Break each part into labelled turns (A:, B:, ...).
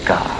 A: sky.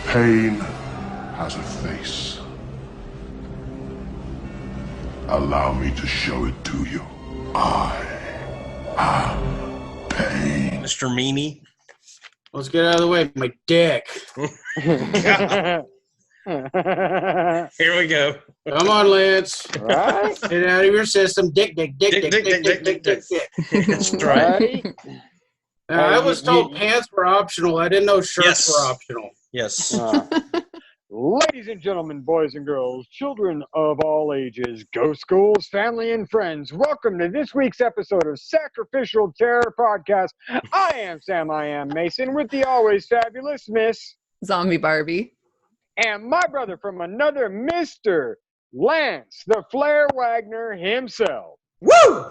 B: Pain has a face. Allow me to show it to you. I am pain.
C: Mr. Meanie.
D: Let's get out of the way. My dick.
C: Here we go.
D: Come on, Lance.
E: Right?
D: Get it out of your system. Dick.
C: That's right.
D: I was told pants were optional. I didn't know shirts were optional.
C: Yes.
E: Ladies and gentlemen, boys and girls, children of all ages, ghost schools, family and friends, welcome to this week's episode of Sacrificial Terror Podcast. I am Sam, I am Mason, with the always fabulous Miss
F: Zombie Barbie.
E: And my brother from another Mr. Lance, the Flair Wagner himself.
C: Woo!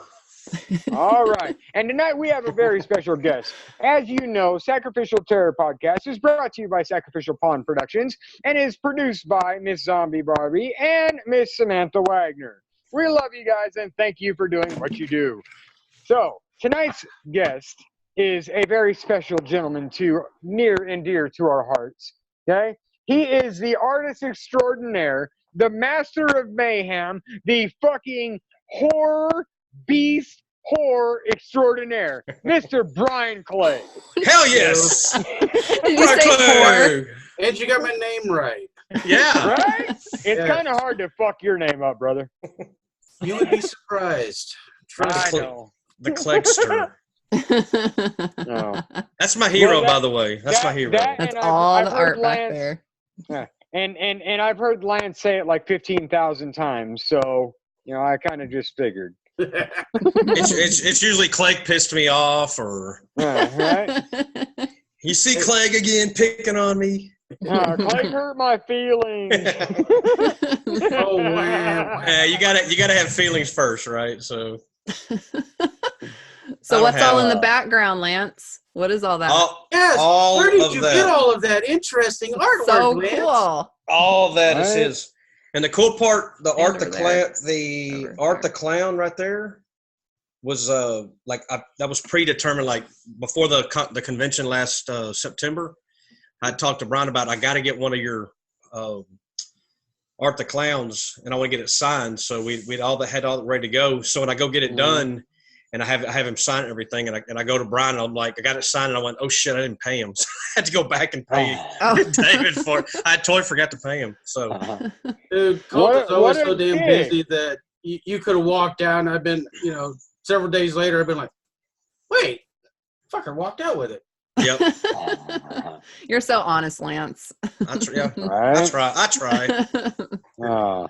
E: All right. And tonight we have a very special guest. As you know, Sacrificial Terror Podcast is brought to you by Sacrificial Pawn Productions and is produced by Miss Zombie Barbie and Miss Samantha Wagner. We love you guys and thank you for doing what you do. So, tonight's guest is a very special gentleman near and dear to our hearts. Okay? He is the artist extraordinaire, the master of mayhem, the fucking horror beast extraordinaire, Mr. Brian Clegg.
C: Hell yes!
F: Did you say horror?
D: And you got my name right.
C: Yeah.
E: Right? It's kind of hard to fuck your name up, brother.
D: You would be surprised.
E: I know.
C: The Cleggster.
E: No.
C: That's my hero,
E: Well,
C: by the way. That's my hero.
F: That's all the art back there.
E: And I've heard Lance say it like 15,000 times, so I kind of just figured.
C: It's usually Clegg pissed me off, or
E: Right?
C: you see Clegg again picking on me.
E: Clegg hurt my feelings.
D: Oh wow!
C: You gotta have feelings first, right? So
F: what's all in the background, Lance? What is all that?
D: Yes.
C: all
D: Where did
C: of
D: you
C: that.
D: get all of that interesting artwork,
F: So
D: Lance?
F: cool.
C: All that is
E: Right.
C: his. And the cool part, the
F: Stand
C: Art the
F: over
C: Clown,
F: there.
C: the
F: Over
C: Art
F: there.
C: the Clown right there was that was predetermined. Like before the convention last September, I talked to Brian about I got to get one of your Art the Clowns, and I want to get it signed. So we'd all had all ready to go. So when I go get it done, and I have him sign everything, and I go to Brian, and I'm like, I got it signed, and I went, oh shit, I didn't pay him, so I had to go back and pay David for it. I totally forgot to pay him. So
D: Dude, Colt is always
E: what a
D: so damn
E: dick.
D: busy that you could have walked out, and I've been, several days later, I've been like, wait, fucker walked out with it.
C: yep,
F: You're so honest, Lance.
C: that's
E: Right?
C: I try.
E: Oh.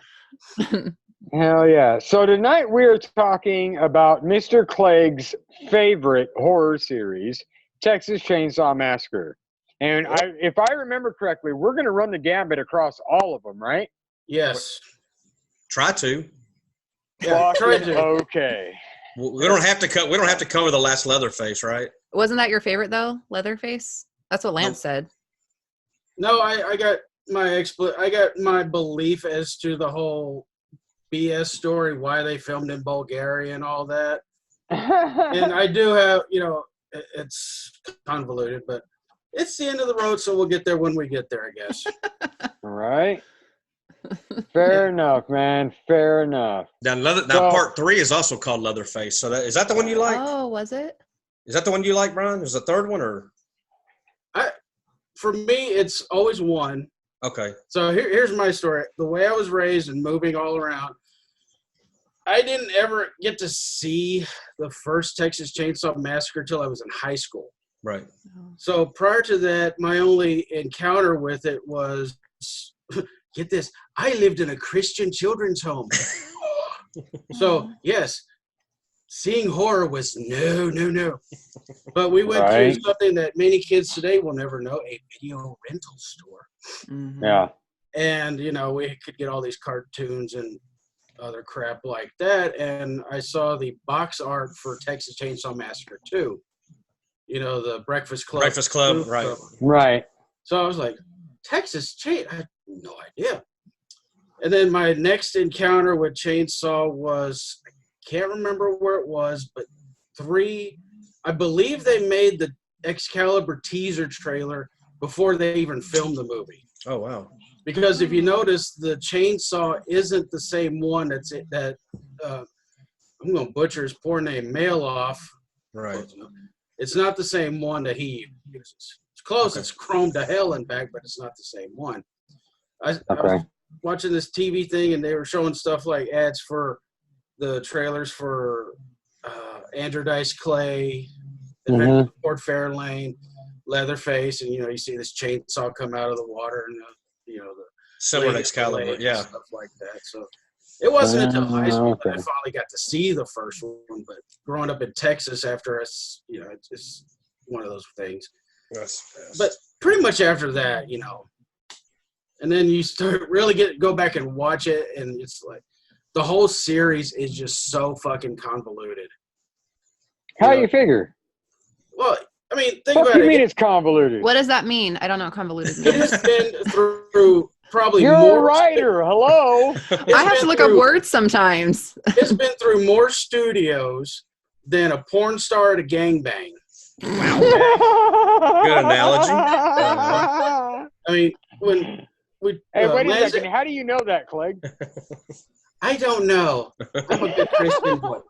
E: Hell yeah. So tonight we're talking about Mr. Clegg's favorite horror series, Texas Chainsaw Massacre. And if I remember correctly, we're going to run the gambit across all of them, right?
D: Yes.
C: Try to.
D: Yeah, try
E: Fucking
D: to.
E: okay.
C: We don't have to We don't have to cover the last Leatherface, right?
F: Wasn't that your favorite though, Leatherface? That's what Lance said.
D: No, I got my belief as to the whole BS story, why they filmed in Bulgaria and all that. And I do have, it's convoluted, but it's the end of the road, so we'll get there when we get there, I guess.
E: All right. Fair enough, man. Fair enough.
C: Now, part 3 is also called Leatherface. So is that the one you like?
F: Oh, was it?
C: Is that the one you like, Brian? Is the third one or?
D: For me, it's always one.
C: Okay.
D: So here's my story. The way I was raised and moving all around, I didn't ever get to see the first Texas Chainsaw Massacre till I was in high school.
C: Right.
D: So prior to that, my only encounter with it was, get this, I lived in a Christian children's home. So, yes, seeing horror was no. But we went to something that many kids today will never know, a video rental store.
F: Mhm.
E: Yeah.
D: And, we could get all these cartoons and other crap like that. And I saw the box art for Texas Chainsaw Massacre 2. The Breakfast Club.
C: Breakfast Club, right.
E: Right.
D: So I was like, Texas Chainsaw? I had no idea. And then my next encounter with Chainsaw was, I can't remember where it was, but 3, I believe they made the Excalibur teaser trailer before they even filmed the movie.
C: Oh, wow.
D: Because if you notice, the chainsaw isn't the same one that I'm going to butcher his poor name, Maloff.
C: Right.
D: It's not the same one that he uses. It's close.
C: Okay.
D: It's chrome to hell in back, but it's not the same one. I was watching this TV thing, and they were showing stuff like ads for the trailers for Andrew Dice Clay, Adventure of Port Fairlane, Leatherface, and you see this chainsaw come out of the water, and the
C: Similar to
D: lady
C: Excalibur, yeah.
D: stuff like that. So it wasn't until high school that I finally got to see the first one. But growing up in Texas, after us, it's just one of those things.
C: Yes.
D: But pretty much after that, and then you start really go back and watch it, and it's like the whole series is just so fucking convoluted.
E: How you figure?
D: Well, I mean, think
E: What
D: about
E: do you
D: it.
E: mean it's convoluted?
F: What does that mean? I don't know what convoluted
D: It
F: means.
D: has been through probably
E: You're
D: more.
E: a writer. Hello.
F: I have to look up words sometimes.
D: It's been through more studios than a porn star at a gangbang.
C: Good analogy.
D: I mean, when we
E: Hey, wait a
D: Lance,
E: second. How do you know that, Clegg?
D: I don't know. I'm a good Christian boy.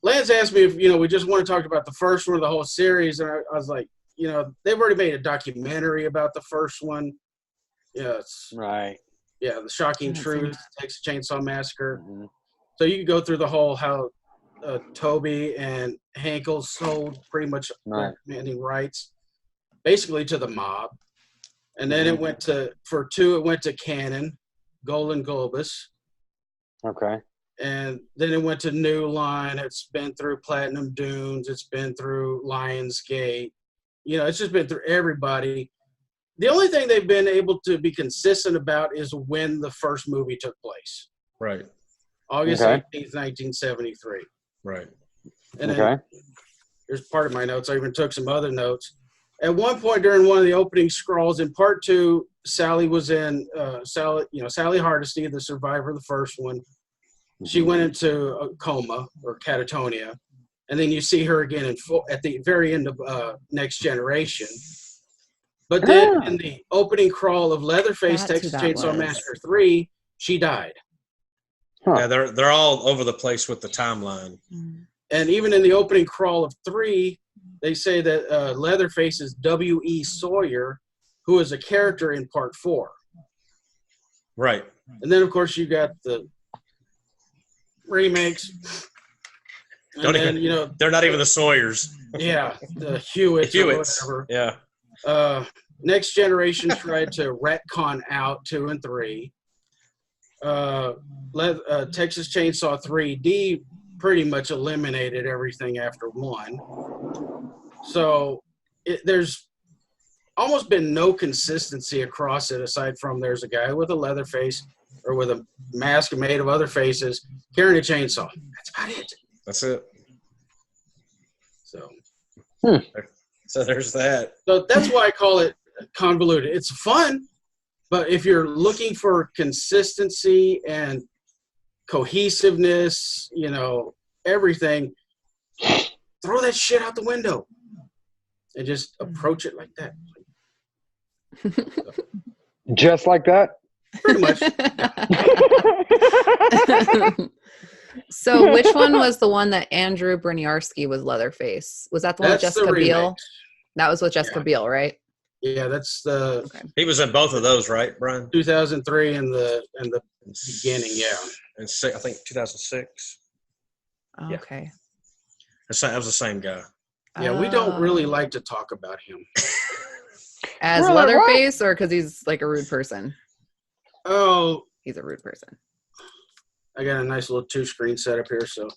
D: Lance asked me if we just want to talk about the first one of the whole series, and I was like, they've already made a documentary about the first one. It's
E: Right.
D: the shocking truth, Texas Chainsaw Massacre.
E: Mhm.
D: So you can go through the whole how Toby and Hankel sold pretty much any rights, basically to the mob, and then it went to Canon, Golden Globus.
E: Okay.
D: And then it went to New Line. It's been through Platinum Dunes. It's been through Lionsgate. It's just been through everybody. The only thing they've been able to be consistent about is when the first movie took place.
C: Right.
D: August 18th, 1973.
C: Right.
D: And then here's part of my notes. I even took some other notes. At one point during one of the opening scrolls in part 2, Sally was in Sally Hardesty, the survivor of the first one. She went into a coma or catatonia, and then you see her again at the very end of Next Generation. But then in the opening crawl of Leatherface, Texas Chainsaw Massacre 3, she died.
E: Huh.
C: Yeah, they're all over the place with the timeline.
D: And even in the opening crawl of 3, they say that Leatherface is W.E. Sawyer, who is a character in part 4.
C: Right.
D: And then, of course, you got the remakes.
C: They're not even the Sawyers.
D: Yeah, the Hewitts. Or whatever.
C: Yeah.
D: Next Generation tried to retcon out 2 and 3. Texas Chainsaw 3D pretty much eliminated everything after 1. So there's almost been no consistency across it, aside from there's a guy with a leather face or with a mask made of other faces carrying a chainsaw. That's about it.
C: That's it.
D: So,
C: So there's that.
D: So that's why I call it convoluted. It's fun, but if you're looking for consistency and cohesiveness, everything, throw that shit out the window. and just approach it like that.
E: Just like that?
D: Pretty much.
F: So which one was the one that Andrew Briniarski was Leatherface? Was that the one with
D: That's the
F: Jessica Biel?
D: remake.
F: That was with Jessica Biel, right?
D: Yeah, that's the
F: Okay.
C: He was in both of those, right, Brian?
D: 2003 and the beginning. Yeah.
C: And I think 2006.
F: Oh,
C: Yeah.
F: okay.
C: That was the same guy.
D: Yeah, we don't really
F: Oh.
D: like to talk about him.
F: As
E: Really?
F: Leatherface or because he's like a rude person?
D: Oh,
F: He's a rude person.
D: I got a nice little 2-screen setup here. So,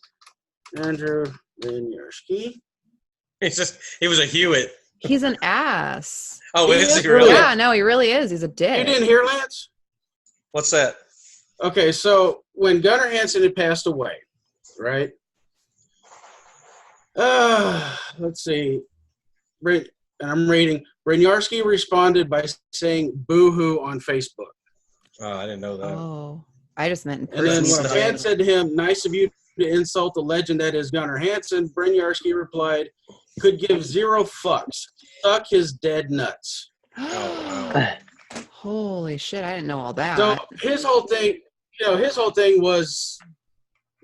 D: Andrew Briniarski.
C: He was a Hewitt.
F: He's an ass.
C: Oh,
D: He
C: is
D: is
C: he really?
F: Yeah, no, he really is. He's a
D: You
F: dick.
D: didn't hear, Lance?
C: What's that?
D: Okay, so when Gunnar Hansen had passed away, right? Let's see. And I'm reading. Briniarski responded by saying "boo-hoo" on Facebook.
C: Oh, I didn't know that.
F: Oh, I just meant in
D: And then
F: person.
D: when a fan said to him, "Nice of you to insult the legend that is Gunnar Hansen," Briniarski replied, "Could give 0 fucks. Suck his dead nuts."
C: Oh, wow.
F: Holy shit, I didn't know all that.
D: So his whole thing was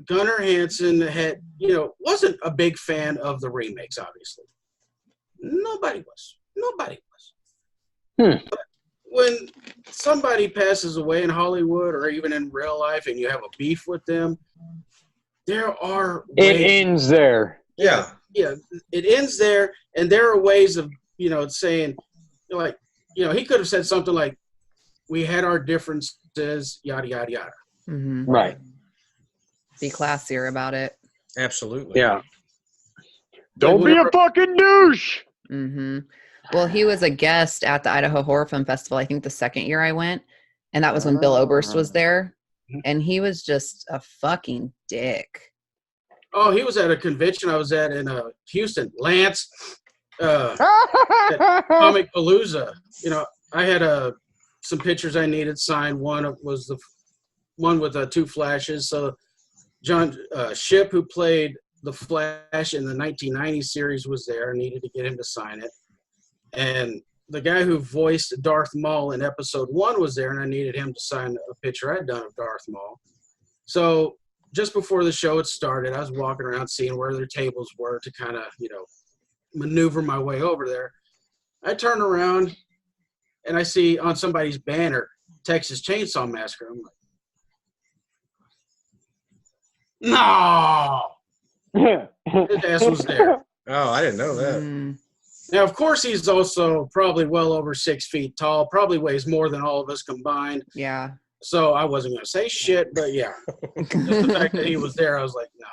D: Gunnar Hansen had, wasn't a big fan of the remakes, obviously. Nobody was. But when somebody passes away in Hollywood or even in real life and you have a beef with them, there are
E: It
D: ways.
E: ends there.
C: Yeah.
D: Yeah, it ends there, and there are ways of, saying, like, he could have said something like, "We had our differences, yada, yada, yada."
F: Mhm.
E: Right.
F: Be classier about it.
C: Absolutely.
E: Yeah. Don't be a
D: whatever-
E: fucking douche.
F: Hmm. Well, he was a guest at the Idaho Horror Film Festival, I think the second year I went. And that was when Bill Oberst was there. And he was just a fucking dick.
D: Oh, he was at a convention I was at in Houston. Lance, Comic Palooza. I had some pictures I needed signed. One was the one with 2 Flashes. So John Shipp, who played the Flash in the 1990 series, was there. I needed to get him to sign it. And the guy who voiced Darth Maul in episode 1 was there, and I needed him to sign a picture I'd done of Darth Maul. So just before the show had started, I was walking around seeing where their tables were to kind of, maneuver my way over there. I turn around, and I see on somebody's banner, Texas Chainsaw Massacre. I'm like, no! His ass was there.
C: Oh, I didn't know that.
F: Mm.
D: Now, of course, he's also probably well over 6 feet tall, probably weighs more than all of us combined.
F: Yeah.
D: So I wasn't going to say shit, but yeah. Just the fact that he was there, I was like, no.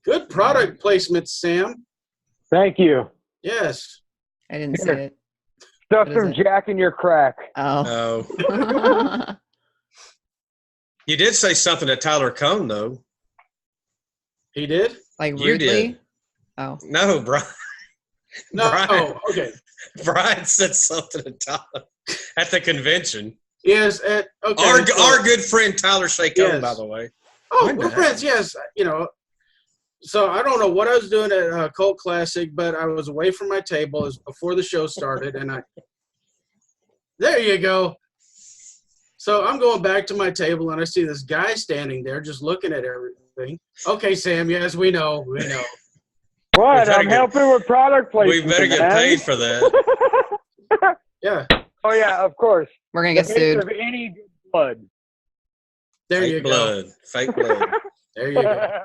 D: Good product placement, Sam.
E: Thank you.
D: Yes.
F: I didn't see it.
E: Stuff
F: What is
E: from
F: it?
E: Jack in your crack.
F: Oh.
C: Oh. You did say something to Tyler Cohn, though.
D: He did?
F: Like
C: You
F: rudely?
C: did.
F: Oh.
C: No, Brian.
D: No.
C: Brian.
D: Oh, okay.
C: Brian said something to Tyler at the convention.
D: Yes. Okay.
C: Our good friend Tyler Shacone,
D: Yes.
C: by the way.
D: Oh,
C: When
D: we're
C: the
D: friends, yes. So I don't know what I was doing at Cult Classic, but I was away from my table. It was before the show started, and there you go. So I'm going back to my table, and I see this guy standing there just looking at everything. Okay, Sam, yes, we know.
E: What?
C: better
E: I'm
C: get-
E: helping with product
C: We
E: placement.
C: better get
E: man.
C: paid for that.
D: Yeah,
E: Oh, yeah, of course.
F: We're going to get
E: The base
F: sued.
E: of any good blood.
D: there you
C: Fake
D: go.
C: blood. Fake blood.
D: There you go.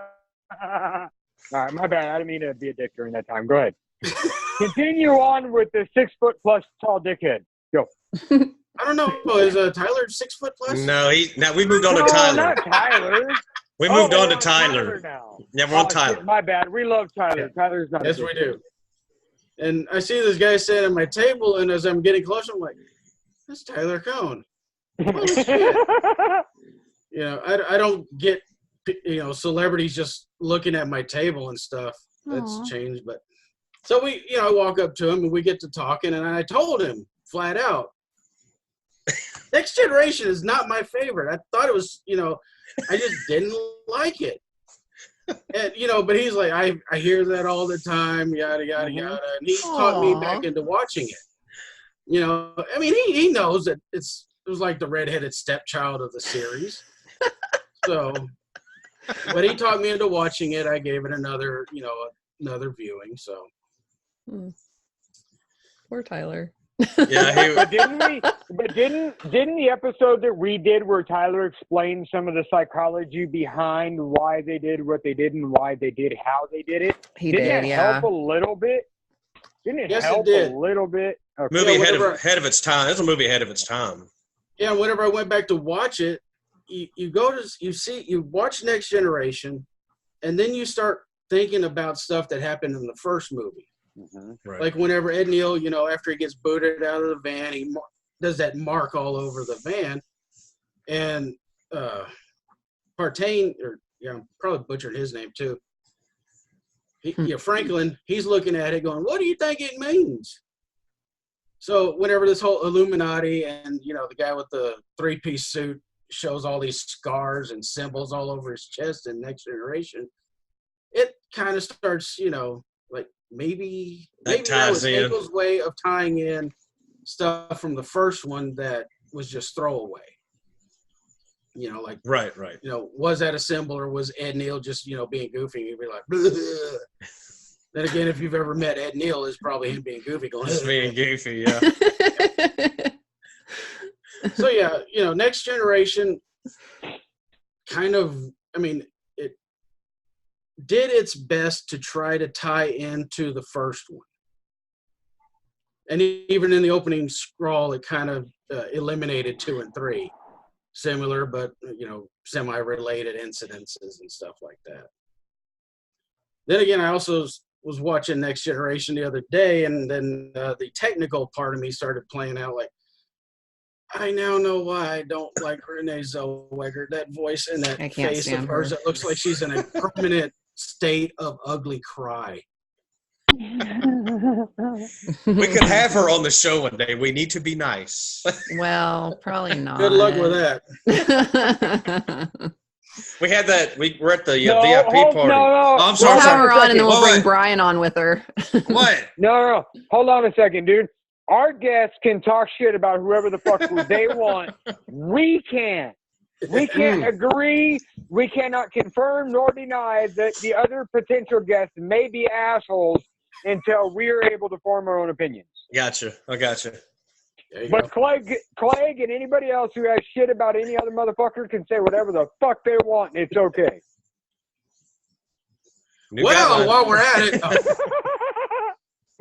E: All right, my bad. I didn't mean to be a dick during that time. Go ahead. Continue on with the 6 foot plus tall dickhead. Go.
D: I don't know. Is Tyler 6 foot plus?
C: No, we moved on to
E: No,
C: Tyler.
E: not Tyler.
C: We moved
E: Oh,
C: on
E: we're
C: to Tyler.
E: now.
C: Yeah, we're on
E: Oh,
C: Tyler.
E: shit, my bad. We love Tyler. Tyler's not. a
D: Yes, we
E: dickhead.
D: do. And I see this guy sitting at my table, and as I'm getting closer, I'm like, that's Tyler Cohn. Holy shit. I don't get, celebrities just looking at my table and stuff. That's
F: Aw.
D: changed. But so I walk up to him and we get to talking, and I told him flat out, Next Generation is not my favorite. I thought it was, I just didn't like it. And but he's like, I hear that all the time, yada yada yada, and he taught me back into watching it. I mean, he knows that it was like the redheaded stepchild of the series. So, but he taught me into watching it. I gave it another viewing. So,
F: poor Tyler.
C: Yeah,
E: But didn't the episode that we did where Tyler explained some of the psychology behind why they did what they did and why they did how they did it? Didn't it help a little bit? Didn't it help a little bit? Okay.
C: Movie ahead of its time. It's a movie ahead of its time.
D: Yeah, whenever I went back to watch it, you watch Next Generation, and then you start thinking about stuff that happened in the first movie.
C: Mm-hmm. Right.
D: Like whenever Ed Neal, after he gets booted out of the van, he does that mark all over the van, and Partain, I'm probably butchered his name too. Franklin, he's looking at it going, "What do you think it means?" So whenever this whole Illuminati and the guy with the 3-piece suit shows all these scars and symbols all over his chest in Next Generation, it kind of starts, like maybe that was Engel's way of tying in stuff from the first one that was just throwaway. Like
C: right.
D: Was that a symbol or was Ed Neal just being goofy? You'd be like, bleh. Then again, if you've ever met Ed Neal, it's probably him being goofy, going,
C: just being goofy, yeah.
D: So yeah, Next Generation kind of, it did its best to try to tie into the first one. And even in the opening scroll, it kind of eliminated 2 and 3. Similar, but, semi-related incidences and stuff like that. Then again, I also was watching Next Generation the other day, and then the technical part of me started playing out like, I now know why I don't like Renee Zellweger. That voice and that face of hers, it looks like she's in a permanent state of ugly cry.
C: We could have her on the show one day. We need to be nice.
F: Well, probably not.
D: Good luck with that.
C: We had that. We're at the VIP party.
E: No.
C: I'm
F: We'll
C: sorry.
F: have her on, and then we'll bring
C: What?
F: Brian on with her.
C: What?
E: No. Hold on a second, dude. Our guests can talk shit about whoever the fuck they want. We can't. We can't agree. We cannot confirm nor deny that the other potential guests may be assholes until we are able to form our own opinions.
C: Gotcha. I gotcha.
E: But Clegg and anybody else who has shit about any other motherfucker can say whatever the fuck they want, and it's okay.
D: While we're at it,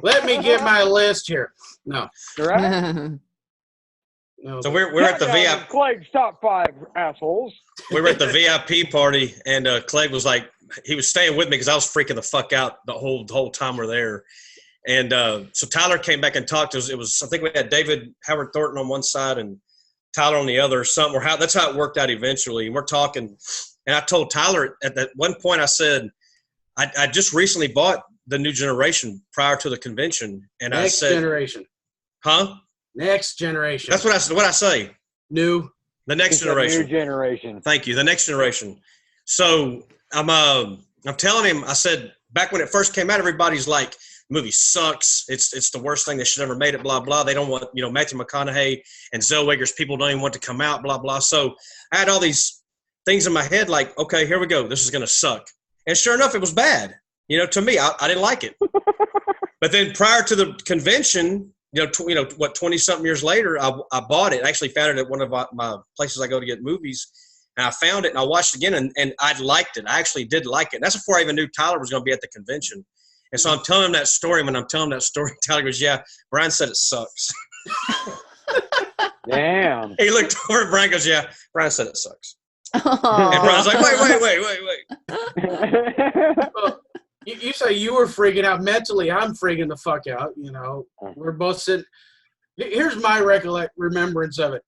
D: let me get my list here. No.
E: Right?
D: No.
C: So we're at the VIP.
E: Clegg's top 5 assholes.
C: We were at the VIP party, and Clegg was like, he was staying with me because I was freaking the fuck out the whole time we're there. And so Tyler came back and talked to us. It was, I think we had David Howard Thornton on one side and Tyler on the other. That's how it worked out eventually. And we're talking, and I told Tyler at that one point, I said, I just recently bought the New Generation prior to the convention, and
D: Next
C: I said,
D: Generation.
C: Huh?
D: Next Generation.
C: That's what I said. What I say?
D: New.
C: The Next Generation.
E: New Generation.
C: Thank you. The Next Generation. So I'm telling him, I said, back when it first came out, everybody's like, the movie sucks. It's the worst thing they should ever made it, blah, blah. They don't want, Matthew McConaughey and Zellweger's people don't even want to come out, blah, blah. So I had all these things in my head like, okay, here we go. This is going to suck. And sure enough, it was bad. To me, I didn't like it. But then prior to the convention, 20-something years later, I bought it. I actually found it at one of my places I go to get movies. And I found it, and I watched it again, and I liked it. I actually did like it. And that's before I even knew Tyler was going to be at the convention. And so I'm telling him that story. When I'm telling that story, Tyler goes, yeah, Brian said it sucks.
E: Damn.
C: He looked over at Brian, goes, yeah, Brian said it sucks. Aww. And Brian's like, wait.
D: Well, you say you were freaking out mentally. I'm freaking the fuck out. We're both sitting. Here's my remembrance of it.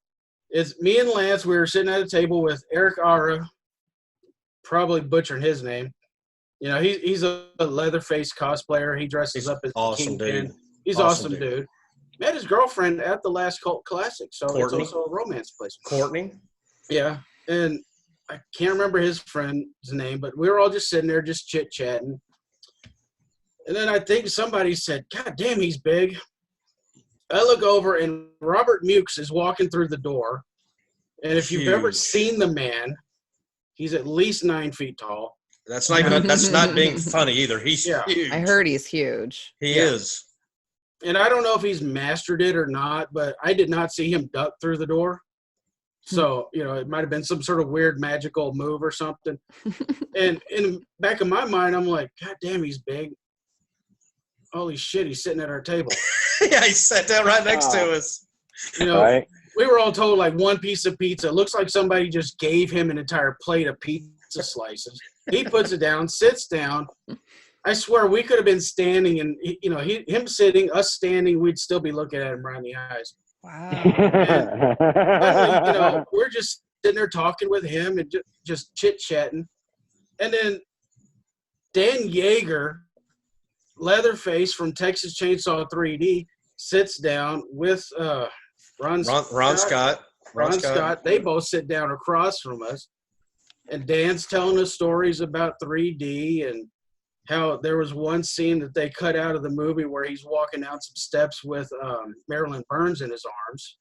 D: It's me and Lance. We were sitting at a table with Eric Ara, probably butchering his name. He's a Leatherface cosplayer. He dresses up as
C: awesome
D: Kingpin.
C: dude.
D: He's awesome dude. Met his girlfriend at the last Cult Classic, so
C: Courtney.
D: It's also a romance place.
C: Courtney.
D: Yeah, and I can't remember his friend's name, but we were all just sitting there just chit-chatting. And then I think somebody said, God damn, he's big. I look over, and Robert Mukes is walking through the door. And if you've ever seen the man, he's at least 9 feet tall.
C: That's not being funny either. He's huge.
F: I heard he's huge.
C: He is.
D: And I don't know if he's mastered it or not, but I did not see him duck through the door. So, it might have been some sort of weird magical move or something. And in the back of my mind, I'm like, God damn, he's big. Holy shit, he's sitting at our table.
C: Yeah, he sat down right next to us.
E: Right.
D: We were all told like one piece of pizza. It looks like somebody just gave him an entire plate of pizza slices. He puts it down, sits down. I swear we could have been standing and, him sitting, us standing, we'd still be looking at him right in the eyes.
F: Wow.
D: Finally, we're just sitting there talking with him and just chit-chatting. And then Dan Yeager, Leatherface from Texas Chainsaw 3D, sits down with Ron Scott. They both sit down across from us. And Dan's telling us stories about 3D and how there was one scene that they cut out of the movie where he's walking down some steps with Marilyn Burns in his arms.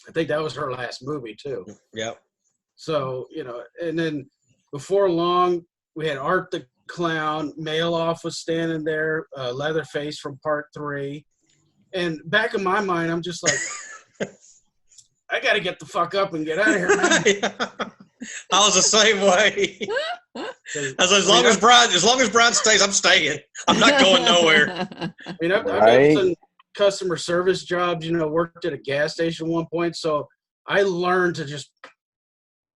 D: I think that was her last movie, too.
C: Yep.
D: So, and then before long, we had Art the Clown. Mailoff was standing there, Leatherface from Part 3. And back in my mind, I'm just like, I got to get the fuck up and get out of here, man.
C: I was the same way. As long as Brian stays, I'm staying. I'm not going nowhere.
D: I mean, I've done some customer service jobs. Worked at a gas station at one point, so I learned to just,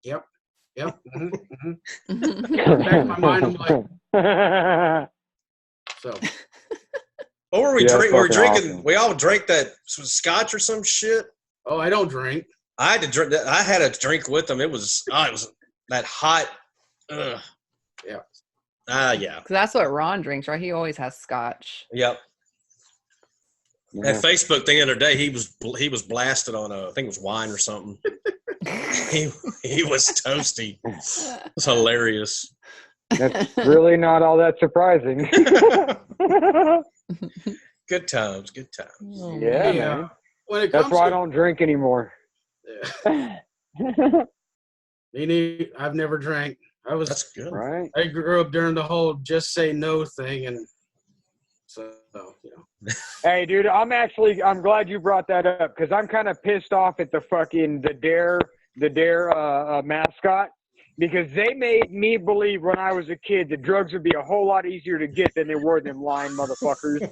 D: yep. Back in my mind, I'm like, so.
C: What were we drinking? We were drinking.
A: Awesome.
C: We all drank that scotch or some shit.
D: Oh, I don't drink.
C: I had to drink. I had a drink with them. It was that hot. Yeah. Yeah.
F: Because that's what Ron drinks, right? He always has scotch.
C: Yep.
A: Yeah.
C: That Facebook thing the other day, he was blasted on I think it was wine or something. he was toasty. It was hilarious.
E: That's really not all that surprising.
C: Good times.
E: Yeah, man.
D: When it
E: That's
D: comes
E: why I
D: to,
E: don't drink anymore.
D: I've never drank.
C: That's good.
E: Right?
D: I grew up during the whole just say no thing, and so
E: Hey, dude, I'm glad you brought that up because I'm kind of pissed off at the Dare mascot because they made me believe when I was a kid that drugs would be a whole lot easier to get than they were, them lying motherfuckers.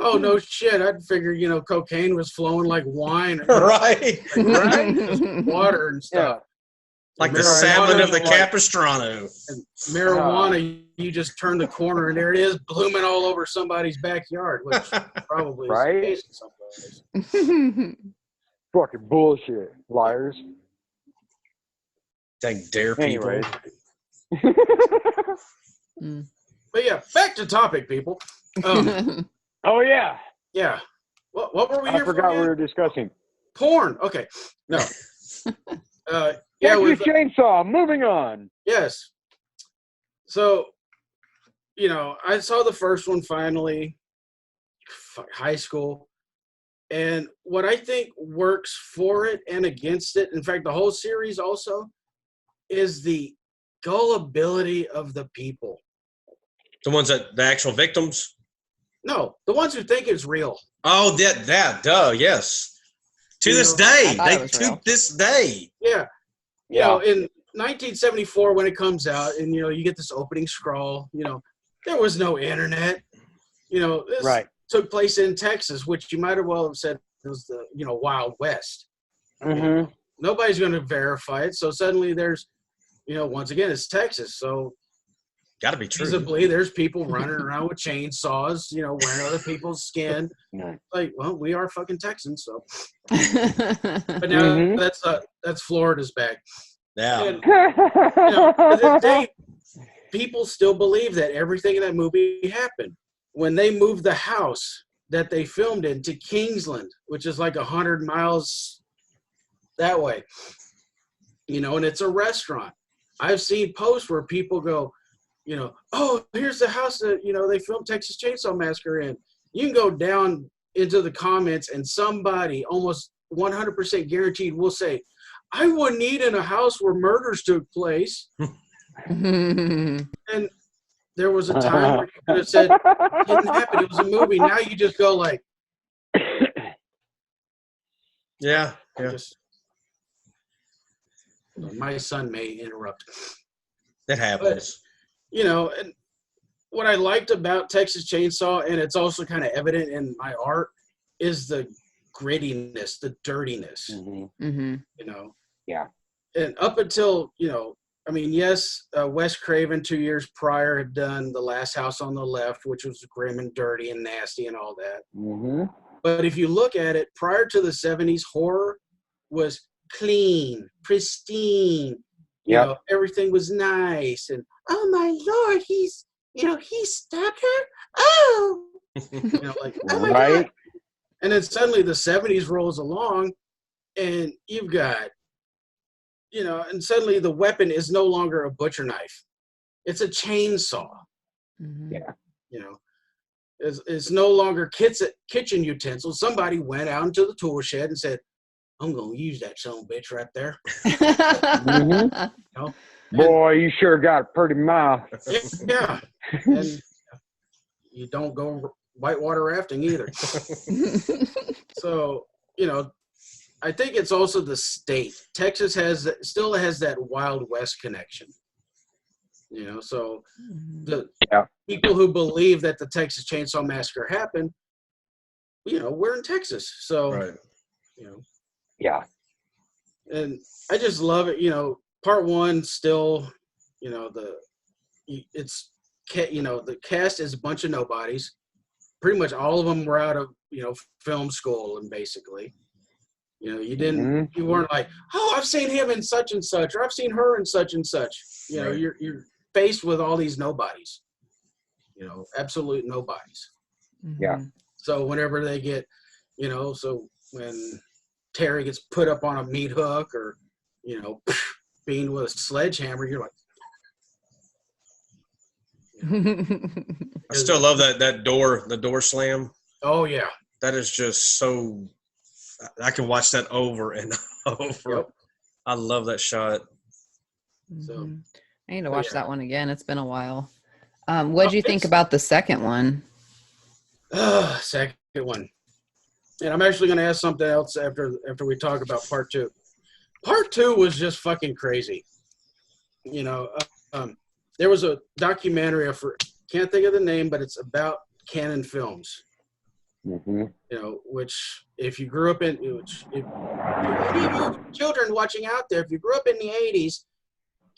D: Oh, no shit. I'd figure, cocaine was flowing like wine.
C: Right.
D: Right? Just water and stuff.
C: Like the salmon of the Capistrano.
D: And marijuana, you just turn the corner and there it is, blooming all over somebody's backyard, which probably is the case in some places.
E: Fucking bullshit, liars.
C: Dang Dare people.
E: Anyways.
D: But yeah, back to topic, people.
E: Oh, yeah.
D: Yeah. What were we
E: I
D: here for?
E: forgot
D: again?
E: we were discussing.
D: Porn. Okay. No.
E: Texas Chainsaw, moving on.
D: Yes. So, I saw the first one finally, high school. And what I think works for it and against it, in fact, the whole series also, is the gullibility of the people.
C: The ones the actual victims?
D: No, the ones who think it's real.
C: Oh, yes. To this day. This day.
D: Yeah. In 1974, when it comes out, and you get this opening scroll. There was no internet. This took place in Texas, which you might as well have said was the Wild West.
E: Mm-hmm.
D: Nobody's going to verify it, so suddenly there's, once again, it's Texas, so
C: got to be true.
D: visibly there's people running around with chainsaws, wearing other people's skin. Like, well, we are fucking Texans, so. But now that's Florida's bag.
C: Yeah.
D: And, to this day, people still believe that everything in that movie happened. When they moved the house that they filmed in to Kingsland, which is like 100 miles that way, and it's a restaurant. I've seen posts where people go, oh, here's the house that, they filmed Texas Chainsaw Massacre in. You can go down into the comments and somebody almost 100% guaranteed will say, I wouldn't eat in a house where murders took place. And there was a time where you could have said, it didn't happen. It was a movie. Now you just go like,
C: Yeah.
D: My son may interrupt.
C: It happens.
D: And what I liked about Texas Chainsaw, and it's also kind of evident in my art, is the grittiness, the dirtiness.
E: Yeah.
D: And up until, yes, Wes Craven 2 years prior had done The Last House on the Left, which was grim and dirty and nasty and all that. But if you look at it, prior to the 70s, horror was clean, pristine. Everything was nice. And, oh, my Lord, he stabbed her? Oh! Oh, my God. And then suddenly the 70s rolls along, and you've got, and suddenly the weapon is no longer a butcher knife. It's a chainsaw.
E: Yeah.
D: It's no longer kitchen utensils. Somebody went out into the tool shed and said, I'm going to use that son of a bitch right there.
E: Boy, you sure got a pretty mouth.
D: Yeah. And you don't go whitewater rafting either. So, I think it's also the state. Texas still has that Wild West connection. So the people who believe that the Texas Chainsaw Massacre happened, we're in Texas. So,
C: Right.
E: Yeah.
D: And I just love it. Part one still, the cast is a bunch of nobodies. Pretty much all of them were out of, film school, and basically, you weren't like, oh, I've seen him in such and such, or I've seen her in such and such.
C: Right.
D: You're faced with all these nobodies, absolute nobodies.
E: Yeah.
D: So whenever they get, so when Terry gets put up on a meat hook or, being with a sledgehammer, you're like,
C: I still love the door slam.
D: oh yeah.
C: That is just so, I can watch that over and over.
D: Yep.
C: I love that shot.
D: So
F: I need to watch that one again. It's been a while. What do you think about the second one?
D: Second one. And I'm actually going to ask something else after we talk about part two. Part two was just fucking crazy. There was a documentary, can't think of the name, but it's about Canon Films. Which if you grew up in, if any of you children watching out there, if you grew up in the 80s,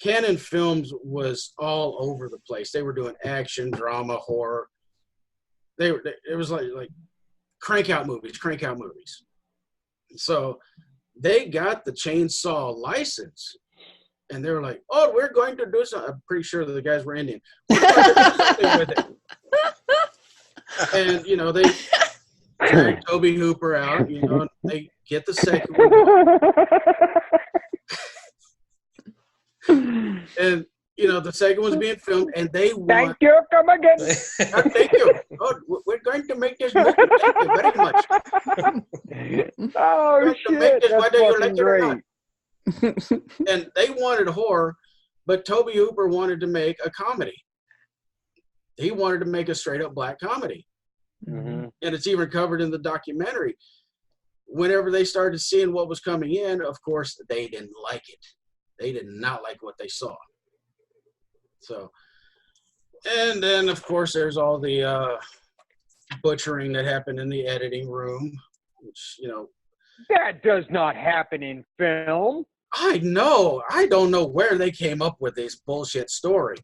D: Canon Films was all over the place. They were doing action, drama, horror. It was like crank out movies. So they got the chainsaw license, and they were like, oh, we're going to do something. I'm pretty sure that the guys were Indian. We're going to do something with it. And, they carried Toby Hooper out, and they get the second one. And, the second one's being filmed, and they want...
E: Thank you, come again.
D: Thank you. Oh, we're going to make this movie. Thank you very much.
E: Oh, shit.
D: Make this
E: That's
D: whether you like
E: fucking
D: it or
E: great.
D: not. And they wanted horror, but Toby Hooper wanted to make a comedy. He wanted to make a straight-up black comedy. And it's even covered in the documentary. Whenever they started seeing what was coming in, of course, they didn't like it. They did not like what they saw. So, and then, of course, there's all the butchering that happened in the editing room, which,
E: That does not happen in film.
D: I know. I don't know where they came up with this bullshit story.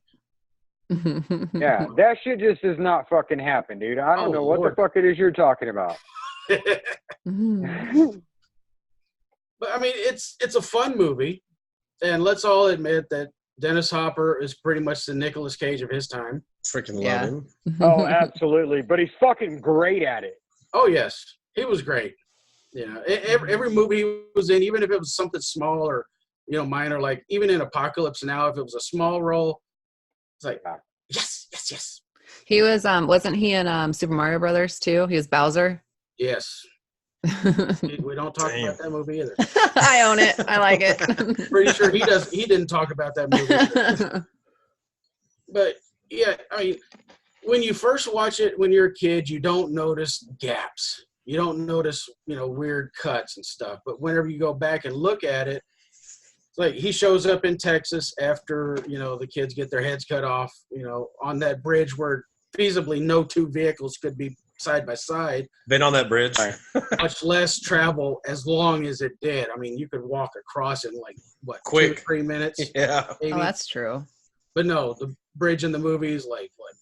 E: Yeah, that shit just does not fucking happen, dude. I don't know what the fuck it is you're talking about.
D: But I mean, it's a fun movie, and let's all admit that Dennis Hopper is pretty much the Nicolas Cage of his time.
C: Freaking love him.
E: Oh, absolutely. But he's fucking great at it.
D: Oh yes, he was great. Every movie he was in, even if it was something small or minor, like even in Apocalypse Now, if it was a small role, it's like, yes.
F: He was wasn't he in Super Mario Brothers too? He was Bowser.
D: Yes. We don't talk about that movie either.
F: I own it. I like it.
D: Pretty sure he didn't talk about that movie either. But yeah, I mean, when you first watch it when you're a kid, you don't notice gaps. You don't notice, weird cuts and stuff. But whenever you go back and look at it, it's like he shows up in Texas after, the kids get their heads cut off, on that bridge where feasibly no two vehicles could be side by side.
C: Been on that bridge.
D: Much less travel as long as it did. I mean, you could walk across it in
C: Quick.
D: 2 or 3 minutes.
C: Yeah.
D: Maybe.
F: Oh, that's true.
D: But no, the bridge in the movie is like, what?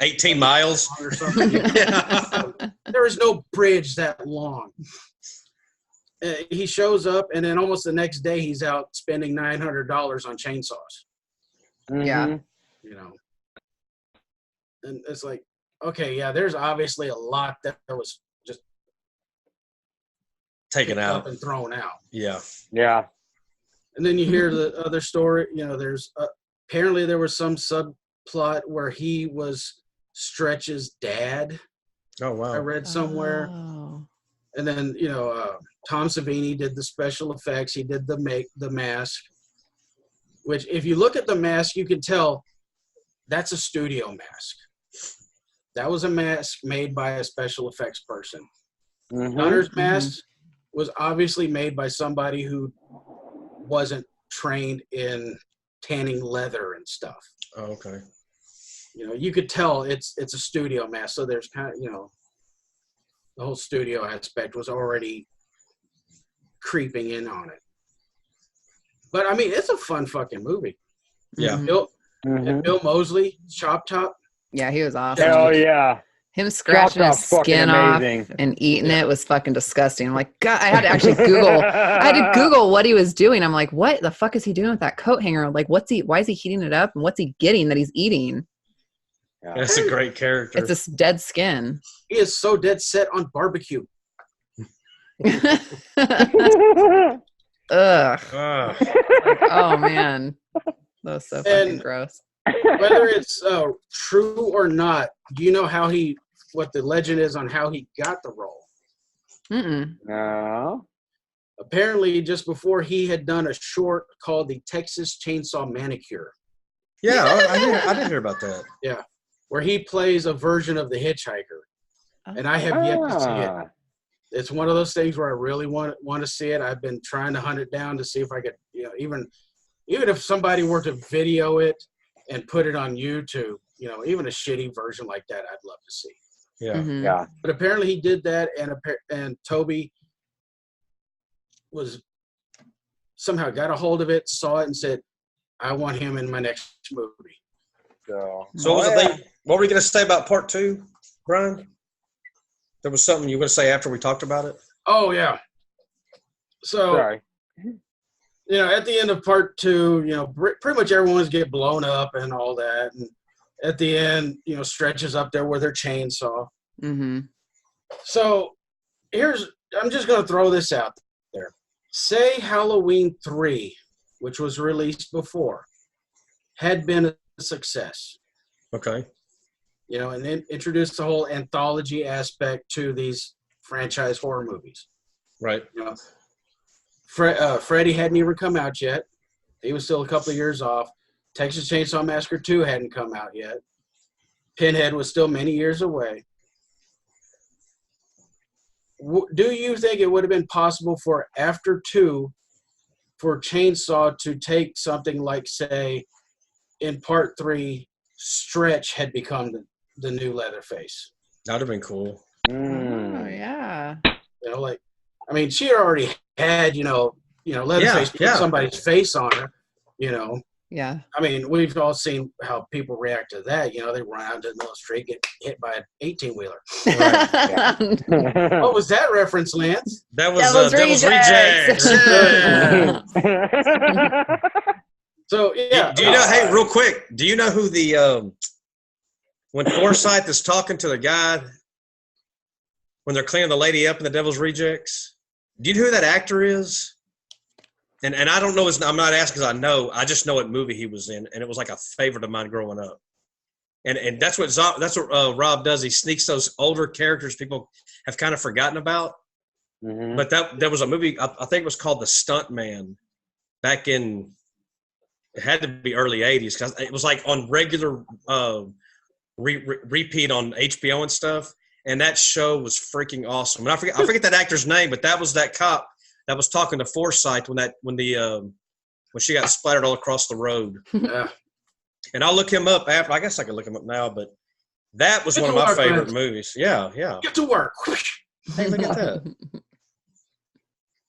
C: 18 miles.
D: Or something.
C: Yeah.
D: There is no bridge that long. He shows up, and then almost the next day, he's out spending $900 on chainsaws.
F: Yeah.
D: And it's like, okay, yeah, there's obviously a lot that was just
C: Taken out
D: and thrown out.
C: Yeah.
E: Yeah.
D: And then you hear the other story. There's apparently there was some subplot where he was Stretch's dad.
C: Oh wow.
D: I read somewhere.
F: Oh.
D: And then Tom Savini did the special effects. He did the mask. Which, if you look at the mask, you can tell that's a studio mask. That was a mask made by a special effects person. Gunner's mask was obviously made by somebody who wasn't trained in tanning leather and stuff.
C: Oh, okay.
D: You could tell it's a studio mask. So there's kind of, the whole studio aspect was already creeping in on it. But I mean, it's a fun fucking movie.
C: Yeah.
D: And Bill Moseley, Chop Top.
F: Yeah, he was awesome.
E: Hell yeah.
F: Him scratching his
E: Chop Top's
F: skin
E: fucking
F: off
E: amazing.
F: and eating it was fucking disgusting. I'm like, God, I had to actually Google. I had to Google what he was doing. I'm like, what the fuck is he doing with that coat hanger? Like, why is he heating it up? And what's he getting that he's eating?
E: Yeah.
C: That's a great character.
F: It's this dead skin.
D: He is so dead set on barbecue.
F: Ugh.
C: Ah.
F: Oh, man. That was so fucking gross.
D: Whether it's true or not, do you know what the legend is on how he got the role?
F: Mm-mm.
E: No.
D: Apparently, just before he had done a short called The Texas Chainsaw Manicure.
C: Yeah, I did hear about that.
D: Yeah, where he plays a version of the Hitchhiker. And I have yet to see it. It's one of those things where I really want to see it. I've been trying to hunt it down to see if I could, even if somebody were to video it and put it on YouTube, even a shitty version like that, I'd love to see.
C: Yeah.
F: Mhm.
E: Yeah.
D: But apparently he did that, and Toby was somehow got a hold of it, saw it, and said, "I want him in my next movie."
E: So
C: So what was the thing? What were you going to say about part 2, Brian? There was something you were going to say after we talked about it?
D: Oh yeah. So
E: sorry.
D: at the end of part 2, pretty much everyone's get blown up and all that, and at the end, Stretch is up there with her chainsaw.
F: Mm-hmm.
D: So I'm just going to throw this out there. Say Halloween 3, which was released before, had been a success,
C: Okay.
D: and then introduced the whole anthology aspect to these franchise horror movies.
C: Right.
D: Freddy hadn't even come out yet. He was still a couple of years off. Texas Chainsaw Massacre 2 hadn't come out yet. Pinhead was still many years away. Do you think it would have been possible for after 2 for Chainsaw to take something like, say, in part 3, Stretch had become the new Leatherface?
C: That would have been cool.
F: Oh, yeah.
D: She had already had, Leatherface put somebody's face on her,
F: Yeah.
D: We've all seen how people react to that. They run out into the middle of the street, get hit by an 18-wheeler. What was that reference, Lance?
C: That was
F: Devil's
C: Rejects.
F: Rejects.
D: So, yeah.
C: Do you know, hey, real quick, do you know who when Forsyth is talking to the guy, when they're cleaning the lady up in the Devil's Rejects, do you know who that actor is? And I don't know his. I'm not asking because I know. I just know what movie he was in, and it was like a favorite of mine growing up. And that's what Rob does. He sneaks those older characters people have kind of forgotten about.
E: Mhm.
C: But there was a movie. I think it was called The Stunt Man. Back in, it had to be early '80s because it was like on regular repeat on HBO and stuff. And that show was freaking awesome. And I forget that actor's name, but that was that cop that was talking to Forsyth when she got splattered all across the road.
D: Yeah.
C: And I'll look him up after. I guess I can look him up now, but that was
D: Get
C: one of
D: to
C: my
D: work,
C: favorite
D: man.
C: movies. Yeah.
D: Get to work.
C: Hey, look at that.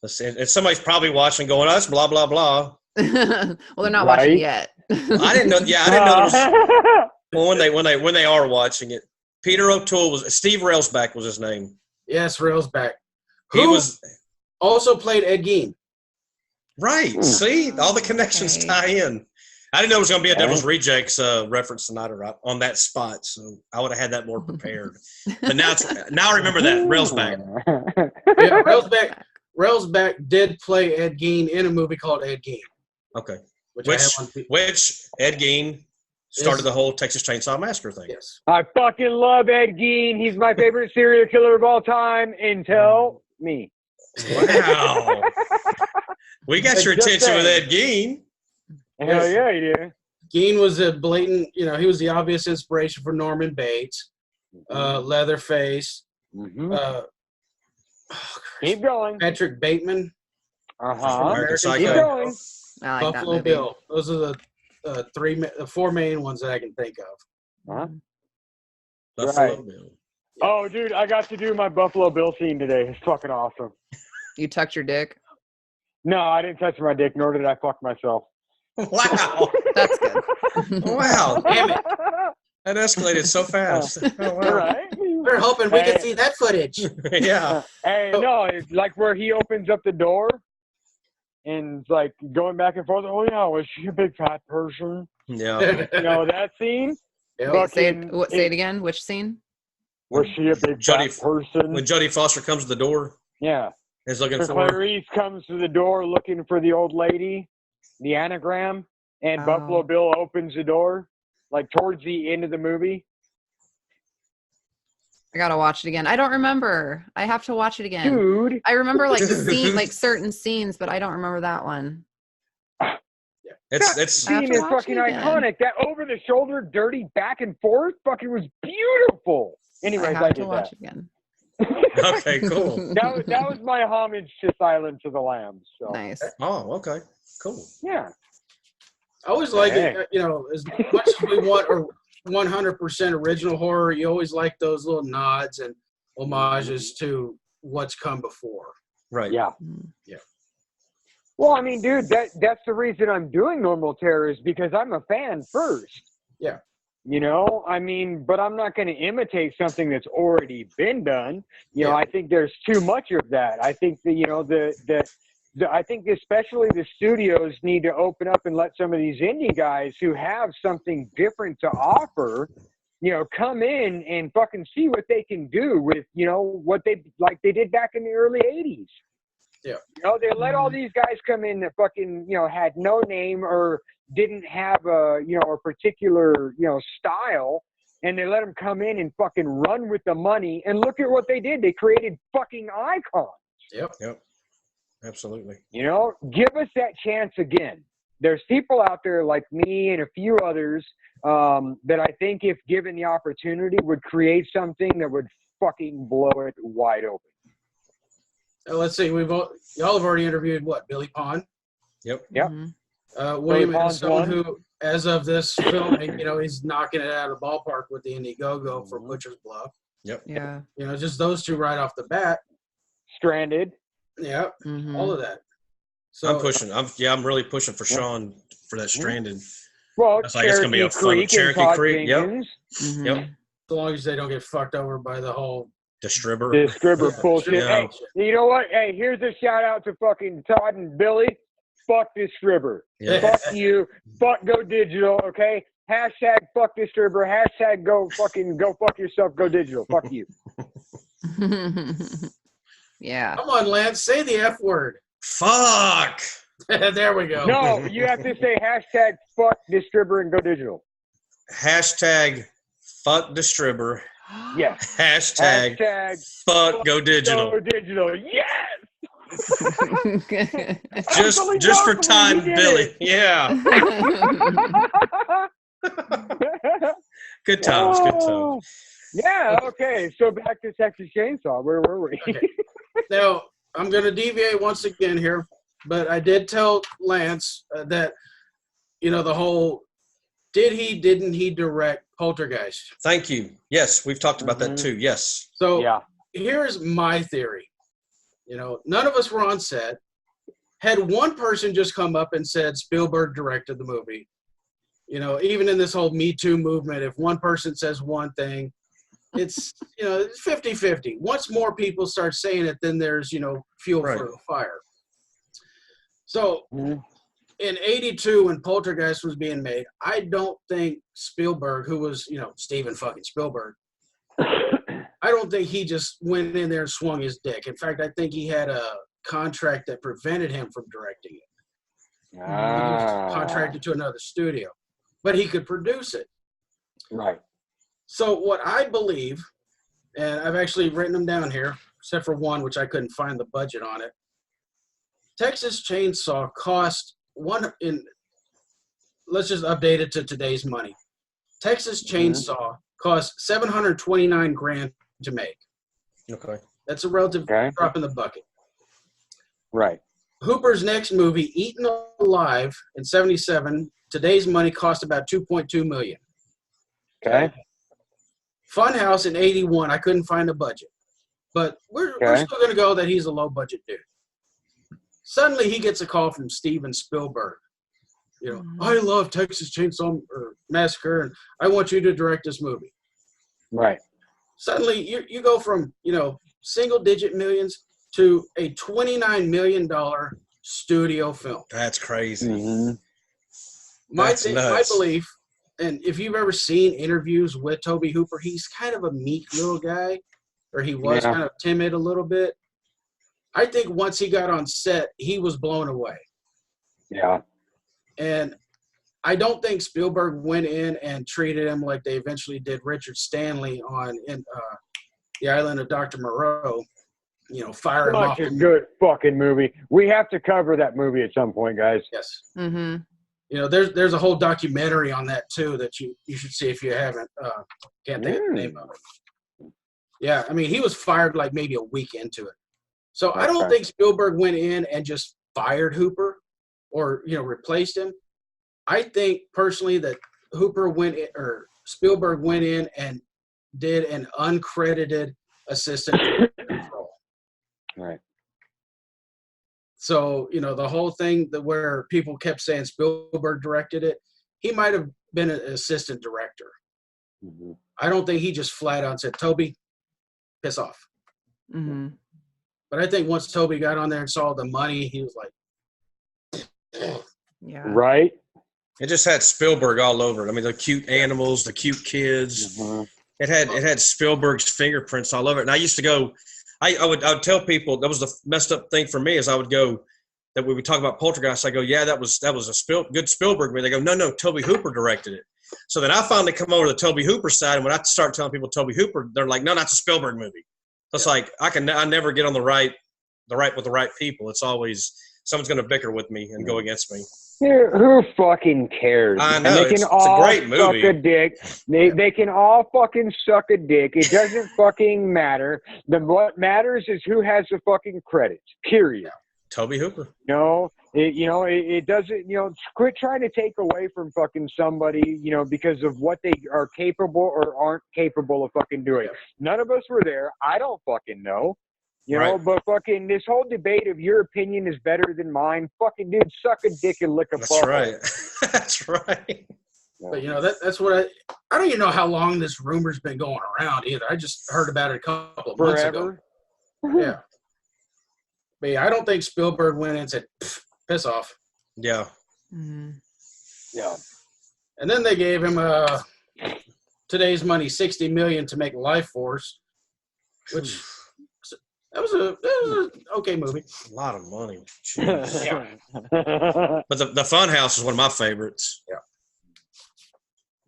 C: Let's see. And somebody's probably watching, going, "Oh, that's blah blah blah."
F: Well, they're not watching
E: Right?
F: yet.
C: I didn't know. Yeah, I didn't know there was. Well, when they are watching it, Peter O'Toole was Steve Railsback was his name.
D: Yes, Railsback.
C: He
D: Who
C: was
D: also played Ed Gein.
C: right. See, all the connections
F: Okay.
C: tie in. I didn't know it was going to be a
E: Okay.
C: Devil's Rejects reference tonight on that spot, so I would have had that more prepared. But now I remember that Railsback.
D: Yeah, Railsback did play Ed Gein in a movie called Ed Gein,
C: Okay,
D: which I have on.
C: which Ed Gein started the whole Texas Chainsaw Massacre thing.
D: Yes.
E: I fucking love Ed Gein. He's my favorite serial killer of all time until me.
C: Wow, we got your
E: Just
C: attention with
E: saying.
C: Ed Gein.
E: Hell yeah, you do.
D: Gein was a blatant, he was the obvious inspiration for Norman Bates, Leatherface,
E: Mhm.
D: Christ,
E: Keep going.
D: Patrick Bateman,
E: Uh-huh.
C: American
D: Keep
C: Psycho.
E: Keep going.
F: I like that
D: Buffalo
F: movie.
D: Bill. Those are the four main ones that I can think of.
E: Huh?
C: Buffalo
E: Right.
C: Bill.
E: Oh, dude, I got to do my Buffalo Bill scene today. It's fucking awesome.
F: You tucked your dick.
E: No, I didn't touch my dick, nor did I fuck myself.
C: Wow,
F: That's good.
C: wow,
D: Damn it.
C: that escalated so fast. Oh, wow.
E: Right?
D: We're hoping we can see that footage.
C: Yeah.
E: Hey, no, it's like where he opens up the door and it's like going back and forth. Oh, yeah, was she a big fat person?
C: Yeah.
E: You know, that scene?
D: Yep.
F: Wait, say
E: Fucking-
F: it again. Which scene?
E: Was she a big
C: Jodie-
E: fat person?
C: When Jodie Foster comes to the door,
E: Yeah.
C: is looking
E: So
C: for her.
E: Clarice comes to the door looking for the old lady, the anagram, and
F: Oh.
E: Buffalo Bill opens the door, like towards the end of the movie.
F: I gotta watch it again. I don't remember. I have to watch it again.
E: Dude,
F: I remember like certain scenes, but I don't remember that one.
C: It's
F: I have
E: scene
F: to
E: is
F: watch
E: fucking
F: it again.
E: iconic. That over the shoulder, dirty back and forth, fucking was beautiful. Anyways,
F: I
E: I
F: have to
E: did
F: watch
E: that.
F: it again.
C: okay. Cool.
E: That was my homage to Silence of the Lambs. So
F: Nice.
C: Oh, okay. Cool.
E: yeah,
D: I always like
E: Hey.
D: it, as much as we want or 100% original horror, you always like those little nods and homages to what's come before.
C: Right.
E: yeah.
F: Mm.
E: Well, I mean, dude, that's the reason I'm doing Normal Terror is because I'm a fan first.
D: Yeah.
E: You know, I mean, but I'm not going to imitate something that's already been done. You know,
D: Yeah.
E: I think there's too much of that. I think I think especially the studios need to open up and let some of these indie guys who have something different to offer, come in and fucking see what they can do with, what they did back in the early 80s.
D: Yeah.
E: They let all these guys come in that fucking, had no name or didn't have a particular, style, and they let them come in and fucking run with the money, and look at what they did. They created fucking icons.
D: Yep.
C: Yep. Absolutely.
E: Give us that chance again. There's people out there like me and a few others that I think if given the opportunity would create something that would fucking blow it wide open.
D: Let's see. Y'all have already interviewed Billy Pond.
C: Yep.
E: Yep.
F: Mhm.
D: William
E: Pond's
D: is someone
E: one.
D: who, as of this filming, he's knocking it out of the ballpark with the Indiegogo for Butcher's Bluff.
F: Yeah.
D: Just those two right off the bat.
E: Stranded.
D: Yeah,
F: Mhm.
D: all of that. So
C: I'm pushing. I'm really pushing for Sean for that Stranded.
E: Well,
C: That's like it's gonna be a fun
E: Creek and
C: Cherokee
E: Todd
C: Creek. Yep.
E: Jenkins.
F: Mhm.
C: Yep.
D: as long as they don't get fucked over by the whole.
C: Distribber.
E: The scribber
D: Yeah,
E: bullshit.
C: yeah.
E: Hey, you know what? Hey, here's a shout out to fucking Todd and Billy. Fuck this scribber.
C: Yeah.
E: Fuck you. Fuck Go Digital. Okay. Hashtag fuck this scribber. Hashtag go fuck yourself. Go digital. Fuck you.
F: Yeah.
D: Come on, Lance, say the F word.
C: Fuck.
D: There we go.
E: No, you have to say hashtag fuck distributor and go digital.
C: Hashtag fuck distributor.
E: Yes.
C: Hashtag fuck go digital.
E: Go digital. Yes.
C: just for Todd and Billy. Yeah. Good times. Good times.
E: Yeah. Okay. So back to Texas Chainsaw. Where were we?
D: Okay. Now, I'm going to deviate once again here, but I did tell Lance that, the whole didn't he direct Poltergeist?
C: Thank you. Yes, we've talked about that too. Yes.
D: So here's my theory. None of us were on set. Had one person just come up and said Spielberg directed the movie, even in this whole Me Too movement, if one person says one thing, it's 50-50. Once more people start saying it, then there's fuel for the fire. So in '82, when Poltergeist was being made, I don't think Spielberg, who was Steven fucking Spielberg, I don't think he just went in there and swung his dick. In fact, I think he had a contract that prevented him from directing it. He was contracted to another studio, but he could produce it.
E: Right.
D: So what I believe, and I've actually written them down here, except for one, which I couldn't find the budget on it. Texas Chainsaw cost let's just update it to today's money. Texas Chainsaw cost $729,000 to make.
C: Okay.
D: That's a relative drop in the bucket.
E: Right.
D: Hooper's next movie, Eaten Alive, in '77, today's money cost about $2.2 million.
E: Okay.
D: Funhouse in '81, I couldn't find a budget. But we're still going to go that he's a low-budget dude. Suddenly, he gets a call from Steven Spielberg. I love Texas Chainsaw Massacre, and I want you to direct this movie.
E: Right. Suddenly,
D: you go from, single-digit millions to a $29 million studio film.
C: That's crazy.
E: Mm-hmm.
D: My belief, and if you've ever seen interviews with Tobe Hooper, he's kind of a meek little guy, or he was kind of timid a little bit. I think once he got on set, he was blown away.
E: Yeah.
D: And I don't think Spielberg went in and treated him like they eventually did Richard Stanley on The Island of Dr. Moreau. Fire him off.
E: Such a good fucking movie. We have to cover that movie at some point, guys.
D: Yes.
F: Mm-hmm.
D: There's a whole documentary on that too that you should see if you haven't. Can't think of the name of it. Yeah, I mean he was fired like maybe a week into it. So I don't think Spielberg went in and just fired Hooper or replaced him. I think personally that Spielberg went in and did an uncredited assistant role.
E: Right.
D: So, the whole thing where people kept saying Spielberg directed it, he might have been an assistant director.
E: Mm-hmm.
D: I don't think he just flat out said, Toby, piss off.
F: Mm-hmm.
D: But I think once Toby got on there and saw the money, he was like,
F: yeah.
E: Right.
C: It just had Spielberg all over it. I mean, the cute animals, the cute kids.
E: Mm-hmm.
C: It had Spielberg's fingerprints all over it. And I used to go, I would tell people, that was the messed up thing for me, is I would go, that when we talk about Poltergeist, I go, yeah, that was a good Spielberg movie. They go, no, Tobe Hooper directed it. So then I finally come over to the Tobe Hooper side, and when I start telling people Tobe Hooper, they're like, no, that's a Spielberg movie. So it's like I never get on the right with the right people. It's always someone's going to bicker with me and go against me.
E: Who fucking cares?
C: I know.
E: And they can all
C: it's a great movie.
E: suck a dick. They can all fucking suck a dick. It doesn't fucking matter. What matters is who has the fucking credits. Period.
C: Tobe Hooper.
E: It doesn't. Quit trying to take away from fucking somebody. Because of what they are capable or aren't capable of fucking doing. None of us were there. I don't fucking know. But fucking this whole debate of your opinion is better than mine. Fucking dude, suck a dick and lick a
C: That's
E: butthole.
C: right. That's right.
D: But that's what I don't even know how long this rumor's been going around either. I just heard about it a couple of months ago. Yeah. But yeah, I don't think Spielberg went in and said, piss off.
C: Yeah.
F: Mm-hmm.
E: Yeah.
D: And then they gave him today's money $60 million to make Life Force, which That was a okay movie.
C: A lot of money. Jeez. But the Fun House is one of my favorites.
D: Yeah.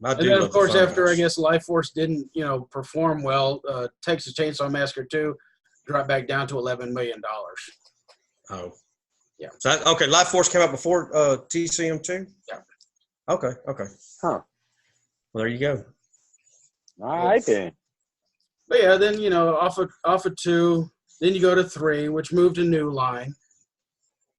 C: I
D: And
C: do
D: then,
C: love
D: of course,
C: the Fun
D: after
C: House.
D: I guess Life Force didn't, perform well, Texas Chainsaw Massacre 2 dropped back down to $11 million.
C: Oh.
D: Yeah.
C: So okay, Life Force came out before TCM2?
D: Yeah.
C: Okay.
E: Huh.
C: Well, there you go.
E: All right then.
D: But yeah, then off of 2, then you go to 3, which moved to New Line,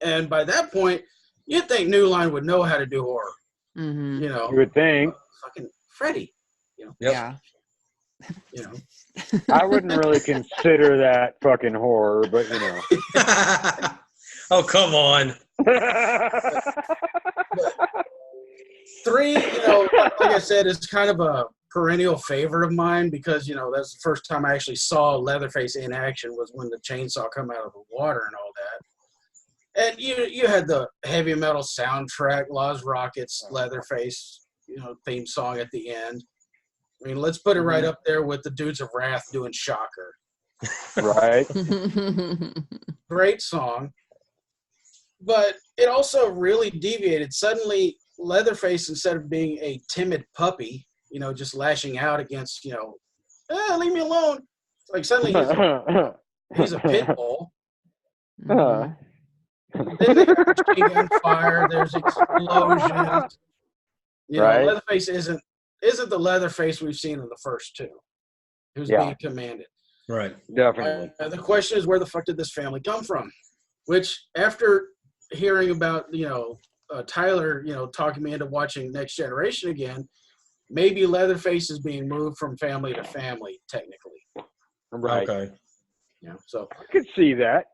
D: and by that point, you'd think New Line would know how to do horror.
F: Mm-hmm.
E: You would think.
D: Fucking Freddy.
C: Yep.
F: Yeah.
E: I wouldn't really consider that fucking horror, but
C: Oh, come on.
D: 3, like I said, is kind of a perennial favorite of mine because, that's the first time I actually saw Leatherface in action was when the chainsaw come out of the water and all that. And you had the heavy metal soundtrack, Laws Rockets, Leatherface, theme song at the end. I mean, let's put it right up there with the Dudes of Wrath doing Shocker.
E: right?
D: Great song. But it also really deviated. Suddenly, Leatherface, instead of being a timid puppy, just lashing out against, leave me alone. Like suddenly he's a pit bull.
F: Mhm.
D: Then there's machine gun fire. There's explosions.
E: Right.
D: Leatherface isn't the Leatherface we've seen in the first 2, who's being commanded.
C: Right.
E: Definitely.
D: The question is, where the fuck did this family come from? Which, after hearing about Tyler, talking me into watching Next Generation again, maybe Leatherface is being moved from family to family, technically.
E: Right.
C: Okay.
D: So
E: I could see that.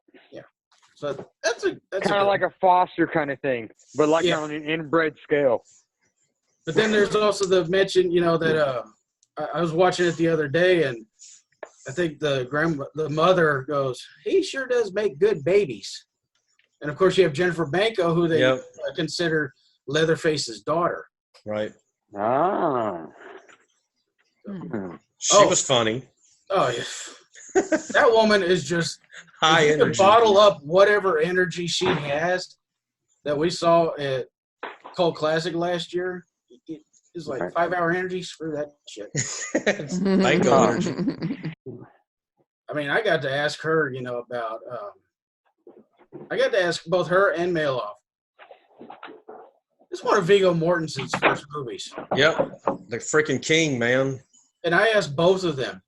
D: So that's
E: Kind of like a foster kind of thing, but like on an inbred scale.
D: But then there's also the mention, that I was watching it the other day, and I think the mother goes, "He sure does make good babies." And of course, you have Jennifer Banco, who they consider Leatherface's daughter.
C: Right.
E: Ah.
C: She was funny.
D: Oh yeah. That woman is just
C: High
D: if you could
C: energy.
D: bottle up whatever energy she has that we saw at Cult Classic last year. It's like 5-hour energy. Screw that shit.
C: Banco energy.
D: I mean, I got to ask her, about. I got to ask both her and Mailoff. This is one of Viggo Mortensen's first movies.
C: Yep. The freaking king, man.
D: And I asked both of them.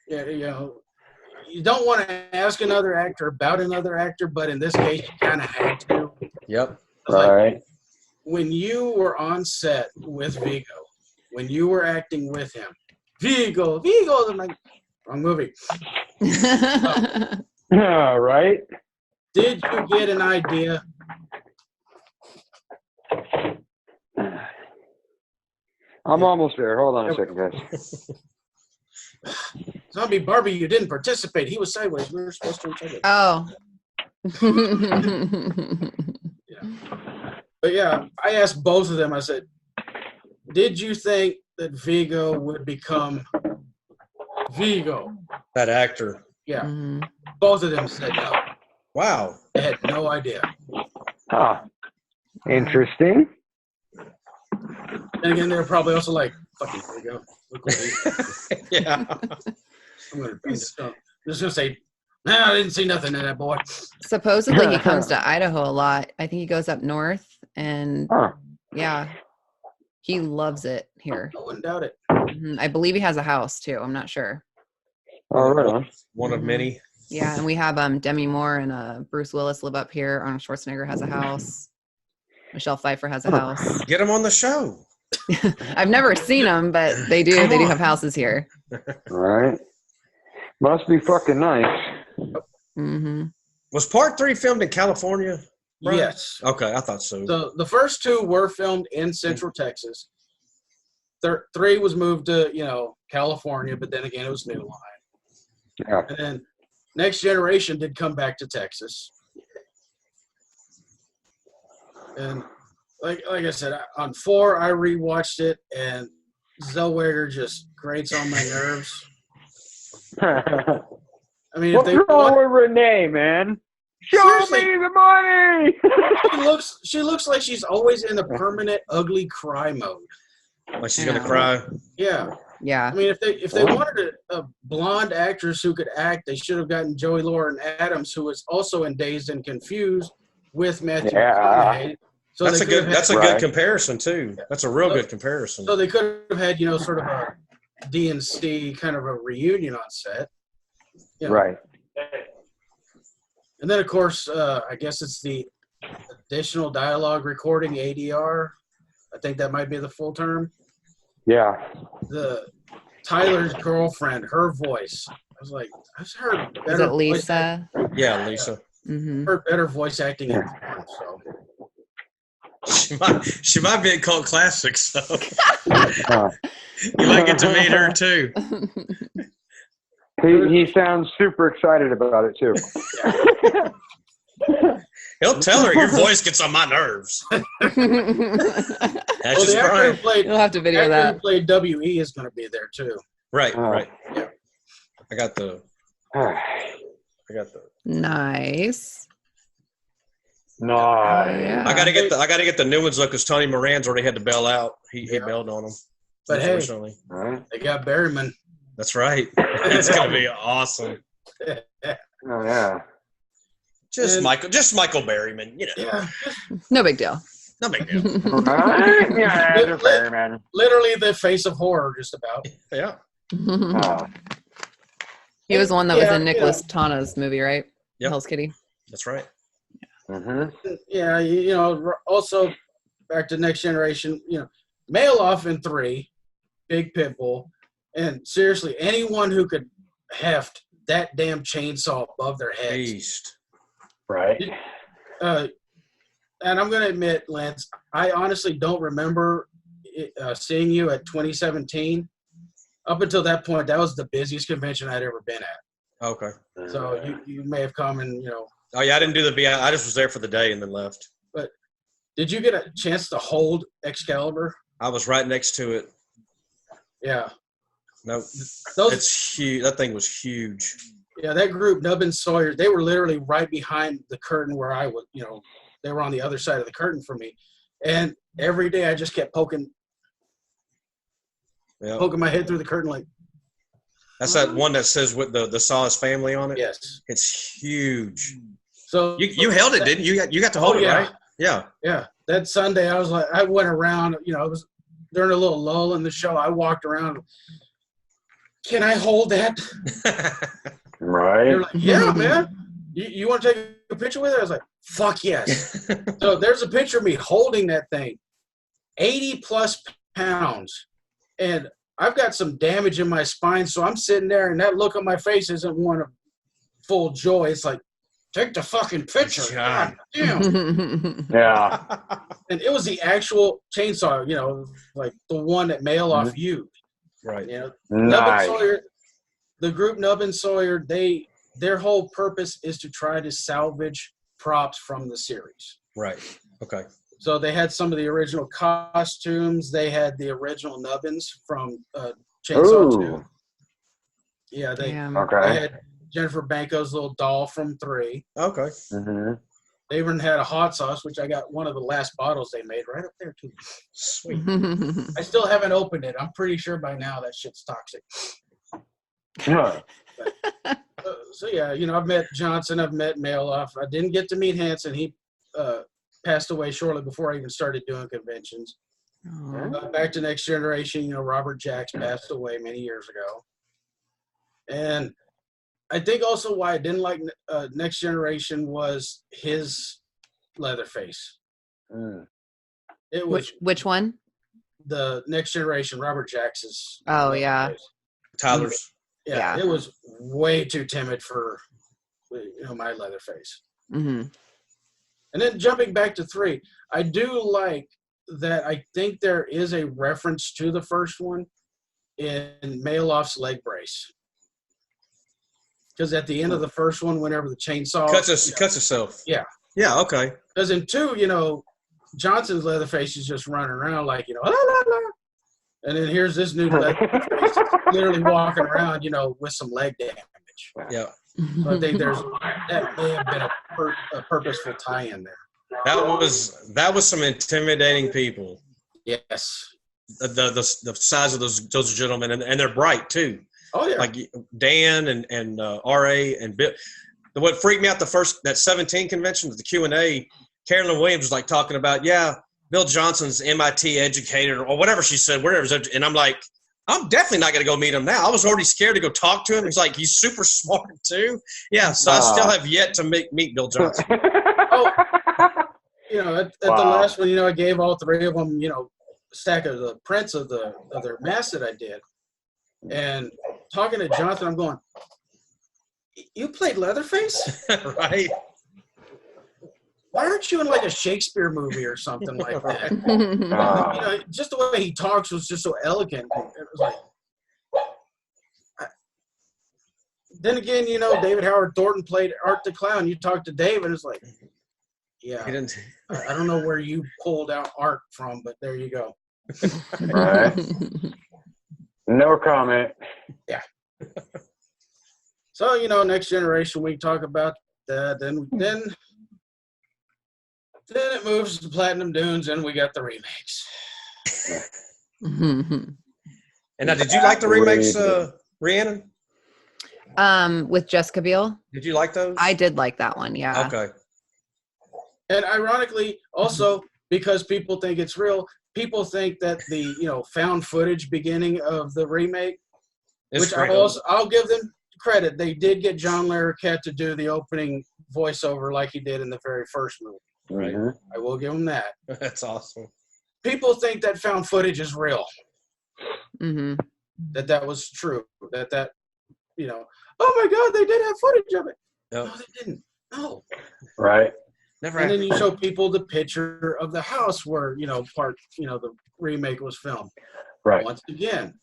D: You don't want to ask another actor about another actor, but in this case, you kind of had to.
C: Yep.
E: Right.
D: When you were on set with Viggo, when you were acting with him, Viggo, I'm like, wrong movie.
E: Right.
D: Did you get an idea?
E: I'm almost there. Hold on a second, guys.
D: Zombie Barbie, you didn't participate. He was sideways. We were supposed to each other.
F: Oh.
D: But yeah, I asked both of them. I said, did you think that Viggo would become Viggo?
C: That actor.
D: Yeah.
F: Mhm.
D: Both of them said no.
C: Wow.
D: They had no idea.
E: Huh. Interesting.
D: And again, they were probably also like, fucking Viggo. Look what he
C: Yeah.
D: I'm just going to say, I didn't see nothing in that boy.
F: Supposedly he comes to Idaho a lot. I think he goes up north and yeah, he loves it here.
D: I wouldn't doubt it.
F: Mhm. I believe he has a house too. I'm not sure.
E: All right.
C: One of many.
F: Yeah, and we have Demi Moore and Bruce Willis live up here. Arnold Schwarzenegger has a house. Michelle Pfeiffer has a house.
C: Get him on the show.
F: I've never seen them, but they do. They do have houses here.
E: All right. Must be fucking nice.
F: Mm-hmm.
C: Was part 3 filmed in California? Right?
D: Yes.
C: Okay, I thought so.
D: So the first 2 were filmed in Central Texas. 3 was moved to, California, but then again, it was New Line.
E: Yeah.
D: And then Next Generation did come back to Texas. And like I said, on 4, I rewatched it, and Zellweger just grates on my nerves. I I mean, if
E: What's
D: they
E: wrong
D: want,
E: with Renee, man? Show
D: Seriously.
E: me the money.
D: she looks like she's always in a permanent ugly cry mode.
C: Like she's gonna cry.
D: Yeah.
F: Yeah.
D: I mean, if they wanted a blonde actress who could act, they should have gotten Joey Lauren Adams, who was also in Dazed and Confused with Matthew McConaughey. So
C: That's a
E: Right.
C: good comparison too. That's a real good comparison.
D: So they could have had, sort of a D&C kind of a reunion on set. You know.
E: Right.
D: And then, of course, I guess it's the additional dialogue recording, ADR. I think that might be the full term.
E: Yeah.
D: The Tyler's girlfriend, her voice. I was like, I've heard better.
F: Is it Lisa?
C: Yeah, Lisa.
F: Mm-hmm.
D: Heard better voice acting in porn, so.
C: She might be a cult classic, so
E: Uh,
C: you might get to meet her too.
E: he sounds super excited about it too.
C: He'll tell her your voice gets on my nerves. That's
D: Well,
C: just
D: the actor
C: Brian.
D: who played,
F: You'll have to video
D: actor
F: that.
D: who played W.E. is going to be there, too.
C: Right,
E: Oh.
C: right.
D: Yeah.
C: I got the.
F: Nice.
E: Nice.
F: Yeah.
C: I gotta get the new ones though, because Tony Moran's already had to bail out. He
D: Yeah.
C: bailed on them.
D: But hey,
C: Unfortunately.
E: Right.
D: they got Berryman.
C: That's right. It's gonna be awesome.
E: Oh yeah.
C: Just
D: And-
C: Michael Berryman.
D: Yeah.
F: No big deal.
C: No big deal.
E: Right? Yeah, they're fair, man.
D: Literally the face of horror, just about.
C: Yeah.
E: Oh.
F: He was the one that was
D: Yeah,
F: in Nicholas Tana's movie, right?
C: Yep.
F: Hell's Kitty.
C: That's right.
E: Mm-hmm.
D: Yeah, also back to Next Generation, Mail Off in 3, Big Pitbull, and seriously, anyone who could heft that damn chainsaw above their heads.
C: Beast.
E: Right.
D: And I'm going to admit, Lance, I honestly don't remember seeing you at 2017. Up until that point, that was the busiest convention I'd ever been at.
C: Okay.
D: So you may have come and,
C: Oh yeah, I didn't do the BI. I just was there for the day and then left.
D: did you get a chance to hold Excalibur?
C: I was right next to it.
D: Yeah.
C: No,
D: Those,
C: it's huge. That thing was huge.
D: yeah, that group, Nub and Sawyer, they were literally right behind the curtain where I was, they were on the other side of the curtain for me. And every day I just kept poking
C: Yeah.
D: my head through the curtain like,
C: That's that one that says with the Saw's family on it.
D: yes.
C: It's huge.
D: So
C: You held it, didn't you? You got to hold it,
D: yeah.
C: right? Yeah.
D: Yeah, that Sunday I went around, it was during a little lull in the show. I walked around. Can I hold that?
E: Right.
D: They're like, yeah, man. You want to take a picture with it? I was like, fuck yes. So there's a picture of me holding that thing, 80 plus pounds, and I've got some damage in my spine. So I'm sitting there, and that look on my face isn't one of full joy. It's like, take the fucking picture.
C: God.
D: God damn.
E: Yeah.
D: And it was the actual chainsaw, like the one that Mail Off used.
C: Right.
D: Nub
E: Nice.
D: and Sawyer, the group Nub and Sawyer, their whole purpose is to try to salvage props from the series.
C: Right. Okay.
D: So they had some of the original costumes. They had the original Nubbins from Chainsaw 2.
E: Ooh.
D: Yeah, they
F: Damn.
E: Okay.
D: had Jennifer Banco's little doll from 3.
C: Okay.
E: Mm-hmm.
D: They even had a hot sauce, which I got one of the last bottles they made right up there, too.
C: Sweet.
D: I still haven't opened it. I'm pretty sure by now that shit's toxic.
E: Yeah.
D: So yeah, I've met Johnson, I've met Mail Off. I didn't get to meet Hanson. He passed away shortly before I even started doing conventions.
F: Aw.
D: Back to Next Generation, Robert Jacks passed away many years ago. And I think also why I didn't like Next Generation was his Leatherface.
E: Mm.
D: It was
F: Which one?
D: the Next Generation, Robert Jacks's.
F: Oh, yeah.
D: Leatherface.
C: Tyler's.
D: Yeah,
F: Yeah.
D: it was way too timid for my Leatherface.
F: Mm-hmm.
D: And then jumping back to 3, I do like that. I think there is a reference to the first one in Mail Off's leg brace. Because at the end of the first one, whenever the chainsaw
C: Cuts himself.
D: Yeah.
C: Yeah. Okay.
D: Because in 2, Johnson's Leatherface is just running around like, la, la, la. And then here's this new Leatherface literally walking around, with some leg damage. much.
C: Yeah.
D: So I think that may have been a purposeful tie-in there.
C: That was some intimidating people.
D: Yes.
C: The size of those gentlemen, and they're bright too.
D: Oh yeah.
C: Like Dan and R.A. and Bill. What freaked me out that 17 convention, the Q&A, Carolyn Williams was like talking about, Bill Johnson's MIT educated or whatever she said, and I'm like, I'm definitely not going to go meet him now. I was already scared to go talk to him. He's like, he's super smart too. Yeah, so I still have yet to meet Bill Johnson.
D: Oh, at the last one, I gave all three of them, a stack of the prints of their masks that I did. And talking to Jonathan, I'm going, you played Leatherface?
C: Right.
D: Why aren't you in like a Shakespeare movie or something like that? Just the way he talks was just so elegant. It was like, then again, David Howard Thornton played Art the Clown. You talk to David, it's like, yeah, I don't know where you pulled out Art from, but there you go.
E: Right. No comment.
D: Yeah. So, next generation, we talk about that. Then it moves to Platinum Dunes, and we got the remakes.
C: And now, did you like the remakes, Rhiannon?
F: With Jessica Biel?
C: Did you like those?
F: I did like that one, yeah.
C: Okay.
D: And ironically, also, because people think it's real, people think that the, found footage beginning of the remake, which I'll give them credit. They did get John Larroquette to do the opening voiceover like he did in the very first movie. Right. Mm-hmm. I will give him that.
C: That's awesome.
D: People think that found footage is real.
F: Mm-hmm.
D: That was true. That oh my God, they did have footage of it.
C: Yep.
D: No, they didn't. No.
E: Right.
C: Never.
D: And then you show people the picture of the house where the remake was filmed.
E: Right.
D: Once again,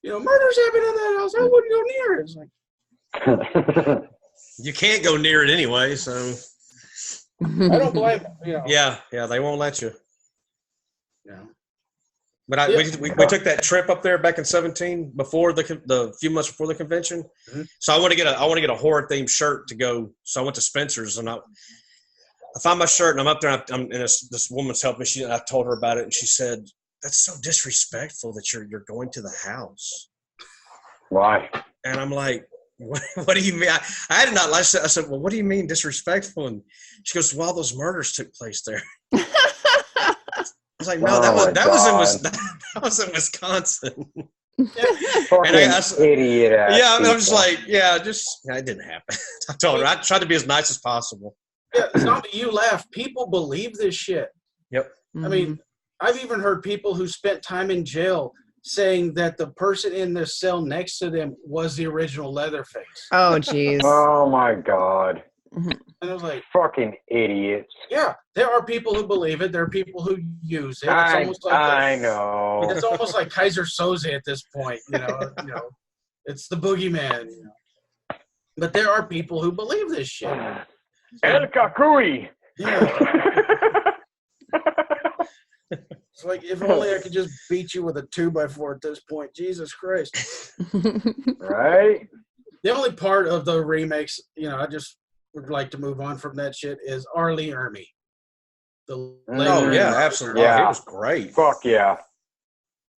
D: murders happened in that house. I wouldn't go near it. It's like
C: you can't go near it anyway, so.
D: I don't blame
C: Yeah, they won't let you.
D: Yeah.
C: But we took that trip up there back in 2017 before the few months before the convention. Mm-hmm. So I want to get a horror themed shirt to go. So I went to Spencer's and I found my shirt and I'm up there and this woman's helping me. I told her about it and she said, "That's so disrespectful that you're going to the house."
E: Why?
C: And I'm like, What do you mean? I had not. I said, well, what do you mean disrespectful? And she goes, well, those murders took place there. I was like, no, that was in Wisconsin.
E: Fucking idiot.
C: Yeah, I'm just like, it didn't happen. I told her I tried to be as nice as possible.
D: Yeah, Zombie, you laugh. People believe this shit.
C: Yep.
F: Mm-hmm.
D: I mean, I've even heard people who spent time in jail saying that the person in the cell next to them was the original Leatherface.
F: Oh, jeez.
E: Oh, my God.
D: And I was like,
E: fucking idiots.
D: Yeah, there are people who believe it. There are people who use it.
E: I know.
D: It's almost like Kaiser Soze at this point. It's the boogeyman. But there are people who believe this shit.
E: El Kakui.
D: Yeah. It's like, if only I could just beat you with a 2x4 at this point. Jesus Christ.
E: Right?
D: The only part of the remakes, I just would like to move on from that shit is R. Lee Ermey.
C: Oh, yeah, absolutely.
E: Yeah.
C: He was great.
E: Fuck yeah.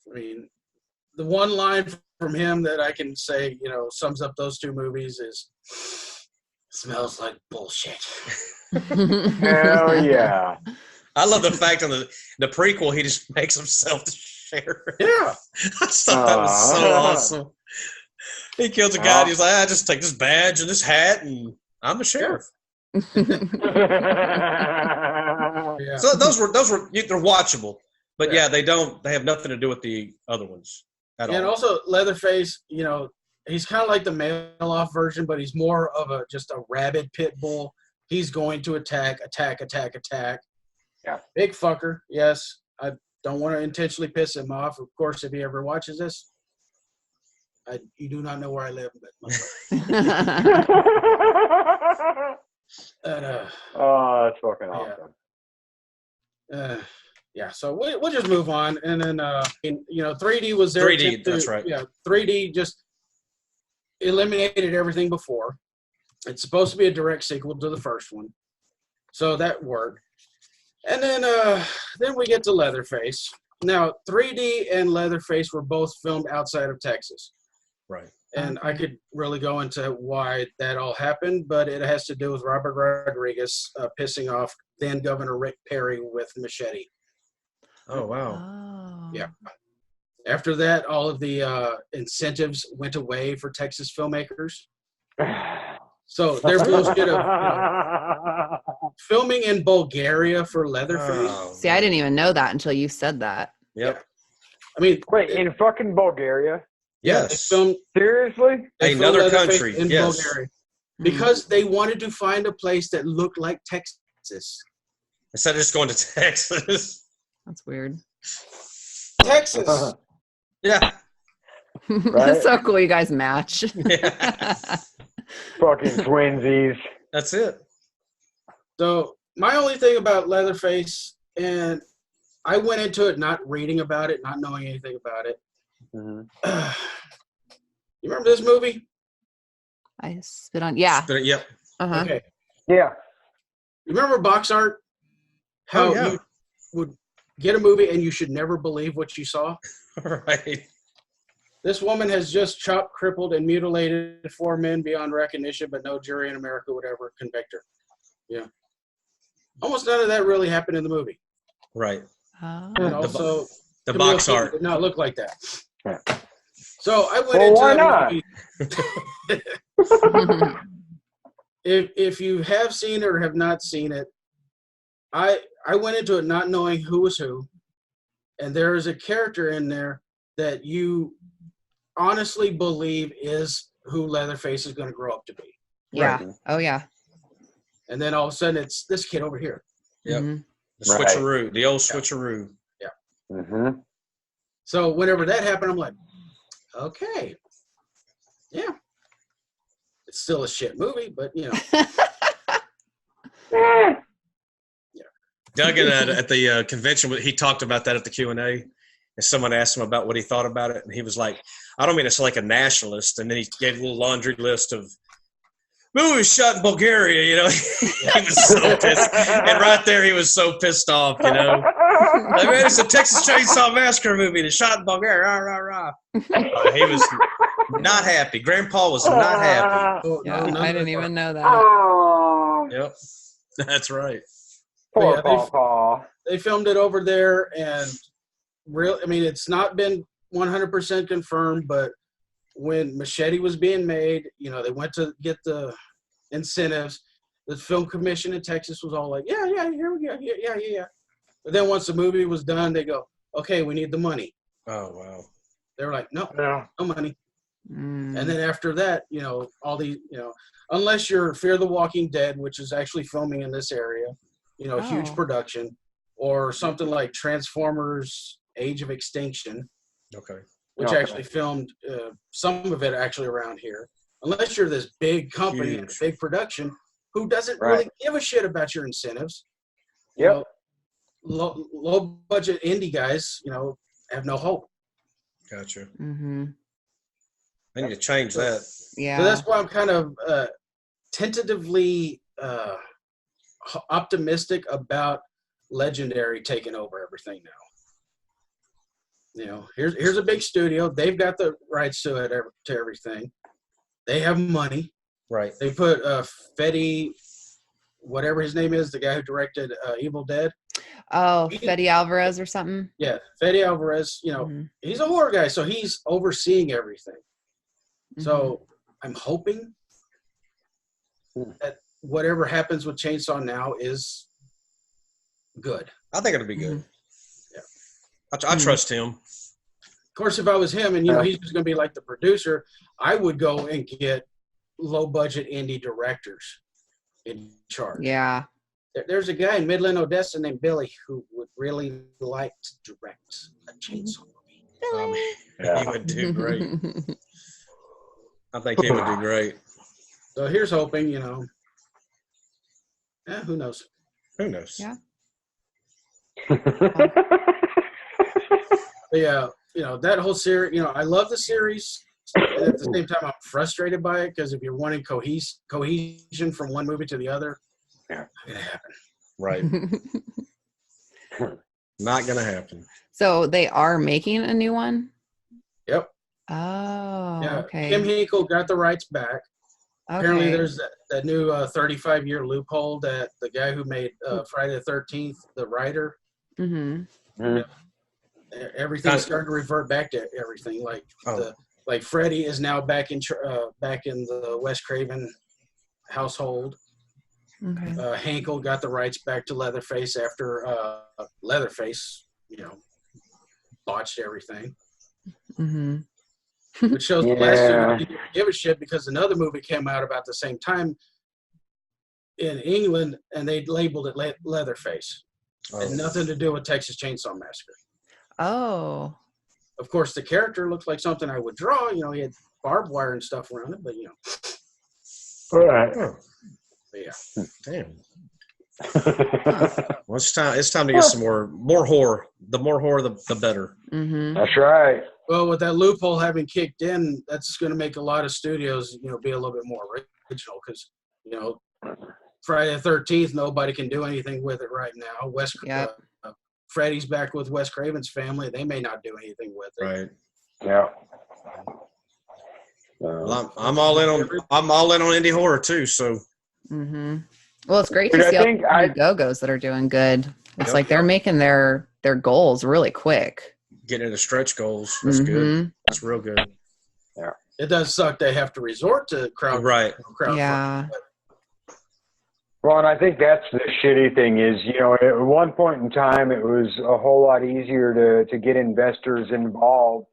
D: I mean, the one line from him that I can say, sums up those two movies is, smells like bullshit.
E: Hell yeah.
C: I love the fact on the prequel, he just makes himself the sheriff.
D: Yeah.
C: I just thought that was so awesome. He kills a guy and he's like, I just take this badge and this hat and I'm the sheriff.
D: Yeah.
C: So those were they're watchable. But they have nothing to do with the other ones at all.
D: And also Leatherface, he's kind of like the mail-off version, but he's more of just a rabid pit bull. He's going to attack.
E: Yeah.
D: Big fucker. Yes. I don't want to intentionally piss him off. Of course, if he ever watches this, you do not know where I live.
E: Oh, that's fucking awesome.
D: So we'll just move on. And then, 3D was there.
C: 3D, that's right.
D: Yeah, 3D just, eliminated everything before. It's supposed to be a direct sequel to the first one, so that worked. And then we get to Leatherface. Now, 3D and Leatherface were both filmed outside of Texas.
C: Right.
D: And I could really go into why that all happened, but it has to do with Robert Rodriguez pissing off then Governor Rick Perry with Machete.
C: Oh, wow.
F: Oh.
D: Yeah. After that, all of the incentives went away for Texas filmmakers. So their bullshit of filming in Bulgaria for Leatherface.
C: Oh,
F: See, I didn't even know that until you said that.
C: Yep.
D: I mean,
E: Wait, in fucking Bulgaria?
D: yeah,
C: Yes.
E: Seriously?
D: they filmed
C: Another
D: Leatherface
C: country,
D: in
C: yes.
D: Bulgaria
F: Hmm.
D: because they wanted to find a place that looked like Texas.
C: Instead of just going to Texas.
F: That's weird.
D: Texas.
C: Yeah.
F: That's so cool. You guys match.
C: Yeah.
E: Fucking twinsies.
C: That's it.
D: So my only thing about Leatherface, and I went into it not reading about it, not knowing anything about it.
A: Mhm.
D: You remember this movie?
F: I spit on. Yeah.
C: Yep.
F: Uh-huh.
D: Okay.
E: Yeah.
D: You remember box art? How
C: Oh, yeah.
D: you would get a movie and you should never believe what you saw?
C: Right.
D: This woman has just chopped, crippled, and mutilated 4 men beyond recognition, but no jury in America would ever convict her. Yeah. Almost none of that really happened in the movie.
C: Right.
F: Oh.
D: And also,
C: The
D: Camille
C: box
D: Cooper
C: art.
D: did not look like that.
E: Yeah.
D: So I went
E: Well,
D: into
E: why
D: that
E: not?
D: movie. If you have seen it or have not seen it, I went into it not knowing who was who, and there is a character in there that you honestly believe is who Leatherface is going to grow up to be.
F: Yeah.
A: Right.
F: Oh, yeah.
D: And then all of a sudden it's this kid over here.
C: Yep.
F: Mhm.
C: The
A: Right.
C: switcheroo. The old switcheroo.
A: Mm-hmm.
D: So whenever that happened, I'm like, okay, yeah. It's still a shit movie, but you know.
C: Duggan at the convention, he talked about that at the Q&A. And someone asked him about what he thought about it. And he was like, I don't mean it's like a nationalist. And then he gave a little laundry list of movies shot in Bulgaria, you know. He was so pissed. And right there, he was so pissed off, you know. Like, man, it's a Texas Chainsaw Massacre movie that's shot in Bulgaria. Rah, rah, rah. He was not happy. Grandpa was not happy.
D: Oh,
F: Yeah,
D: no,
F: I didn't even know that.
E: Oh,
C: Yep. That's right.
E: poor
D: Yeah,
E: Pawpaw.
D: They filmed it over there, and I mean, it's not been 100% confirmed, but when Machete was being made, you know, they went to get the incentives. The film commission in Texas was all like, yeah, here we go, yeah. But then once the movie was done, they go, okay, we need the money.
C: Oh, wow.
D: They were like, no
E: Yeah.
D: money.
F: Mm.
D: And then after that, you know, all these, you know, unless you're Fear the Walking Dead, which is actually filming in this area, you know, huge
F: Oh.
D: production, or something like Transformers Age of Extinction,
C: Okay.
D: which
E: Okay.
D: actually filmed some of it actually around here. Unless you're this big company and a
C: Huge.
D: big production who doesn't
E: Right.
D: really give a shit about your incentives. You
E: Yep.
D: know, low budget indie guys, you know, have no hope.
C: Gotcha.
F: Mm-hmm.
C: I need to change that.
F: Yeah.
D: So that's why I'm kind of tentatively optimistic about Legendary taking over everything now. You know, here's a big studio. They've got the rights to it, to everything. They have money.
C: Right.
D: They put Fede, whatever his name is, the guy who directed Evil Dead.
F: Oh, Fede Alvarez or something.
D: Yeah, Fede Alvarez. You know,
F: Mhm.
D: he's a horror guy, so he's overseeing everything. So I'm hoping that whatever happens with Chainsaw now is good.
C: I think it'll be good.
F: Mhm.
D: Yeah.
C: I trust him.
D: Of course, if I was him and, you know, he's just going to be like the producer, I would go and get low-budget indie directors in charge.
F: Yeah.
D: There's a guy in Midland, Odessa named Billy who would really like to direct a Chainsaw movie.
C: He would do great. I think he would do great.
D: So here's hoping, you know. Who knows?
C: Who knows?
F: Yeah.
D: But yeah, you know, that whole series, you know, I love the series And at the same time, I'm frustrated by it because if you're wanting cohesion from one movie to the other,
A: Yeah.
D: not gonna happen.
C: Right. Not gonna happen.
F: So they are making a new one?
D: Yep.
F: Oh,
D: Yeah.
F: okay.
D: Kim Hinkle got the rights back.
F: Okay.
D: Apparently, there's that new 35-year loophole that the guy who made Friday the 13th, the writer,
F: Mm-hmm.
D: everything's starting to revert back to everything. Like Freddy is now back in the Wes Craven household.
F: Okay.
D: Hinkle got the rights back to Leatherface after Leatherface, botched everything.
F: Mm-hmm.
D: Which shows the last two movies didn't give a shit because another movie came out about the same time in England and they labeled it Leatherface. Had nothing to do with Texas Chainsaw Massacre.
F: Oh.
D: Of course, the character looked like something I would draw. He had barbed wire and stuff around it, but
A: All right.
D: but yeah.
C: Damn. Well, it's time to get some more horror. The more horror, the better.
F: Mm-hmm.
A: That's right.
D: Well, with that loophole having kicked in, that's going to make a lot of studios, be a little bit more original because, Friday the 13th, nobody can do anything with it right now. Freddy's back with Wes Craven's family. They may not do anything with it.
C: Right.
A: Yeah.
C: Well, I'm all in on indie horror too. So.
F: Mm-hmm. Well, it's great to see all the Go-Go's that are doing good. It's like they're making their goals really quick.
C: Getting into stretch goals. That's good. That's real good.
A: Yeah.
D: It does suck they have to resort to crowd.
C: Right.
F: Yeah.
A: Well, and I think that's the shitty thing is, at one point in time, it was a whole lot easier to get investors involved,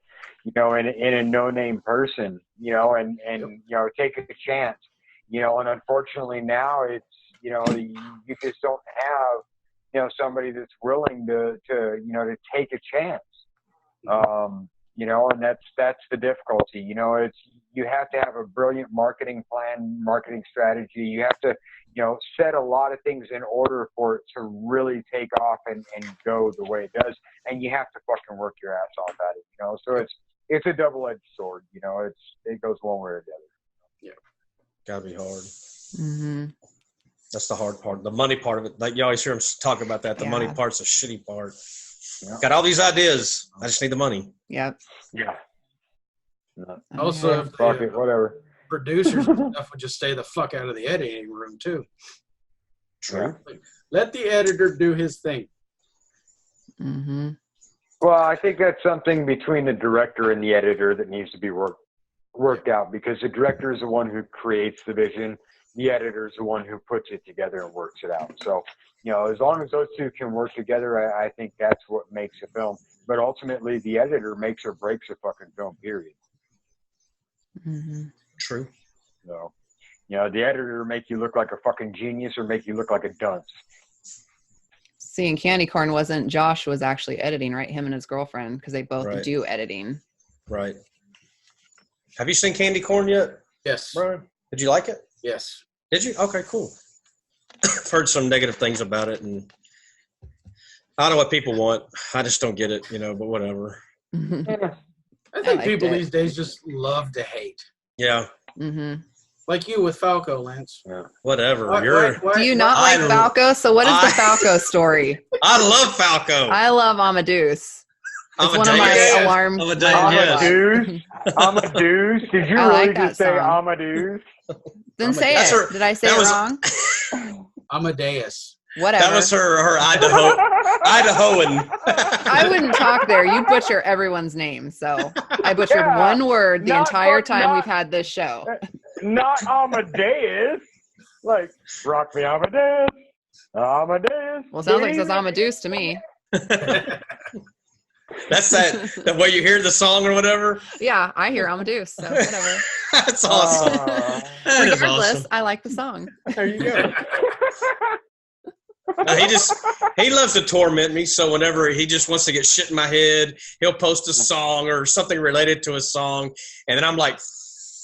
A: in a no-name person, and take a chance, and unfortunately now it's, you just don't have, somebody that's willing to take a chance, and that's the difficulty, you have to have a brilliant marketing plan, marketing strategy. You have to, set a lot of things in order for it to really take off and go the way it does. And you have to fucking work your ass off at it, So it's a double-edged sword, it goes one way or the other.
C: Yeah. Gotta be hard.
F: Mm-hmm.
C: That's the hard part. The money part of it. Like you always hear them talk about that. The money part's the shitty part.
A: Yeah.
C: Got all these ideas. I just need the money.
F: Yep.
A: Yeah.
D: Also,
A: fuck it, whatever.
D: Producers and stuff would just stay the fuck out of the editing room too.
C: True.
D: Let the editor do his thing.
F: Mm-hmm.
A: Well, I think that's something between the director and the editor that needs to be worked out because the director is the one who creates the vision. The editor is the one who puts it together and works it out. So, as long as those two can work together, I think that's what makes a film. But ultimately, the editor makes or breaks a fucking film, period.
F: Mm-hmm.
C: True.
A: So, the editor make you look like a fucking genius or make you look like a dunce.
F: See, in Candy Corn Josh was actually editing, right? Him and his girlfriend, because they both do editing.
C: Right. Have you seen Candy Corn yet?
D: Yes.
C: Brian? Did you like it?
D: Yes.
C: Did you? Okay, cool. I've heard some negative things about it, and I don't know what people want. I just don't get it, but whatever.
D: I think people these days just love to hate.
C: Yeah.
F: Mm-hmm.
D: Like you with Falco, Lance.
A: Yeah.
C: Whatever.
F: Do you not like Falco? So what is the Falco story?
C: I love Falco.
F: I love Amadeus. It's one of my alarm.
A: Amadeus. Amadeus. Did you really just say Amadeus?
F: Then say it. Did I say it wrong?
D: Amadeus.
F: Whatever.
C: That was her Idahoan.
F: I wouldn't talk there. You butcher everyone's name. So I butchered one word the entire time we've had this show.
A: Not Amadeus. Like, rock me Amadeus. Amadeus.
F: Well, it sounds like it says Amadeus to me.
C: That's that way you hear the song or whatever?
F: Yeah, I hear Amadeus, so whatever.
C: That's awesome.
F: Regardless,
C: awesome.
F: I like the song.
C: There you go. He loves to torment me, so whenever he just wants to get shit in my head, he'll post a song or something related to a song, and then I'm like,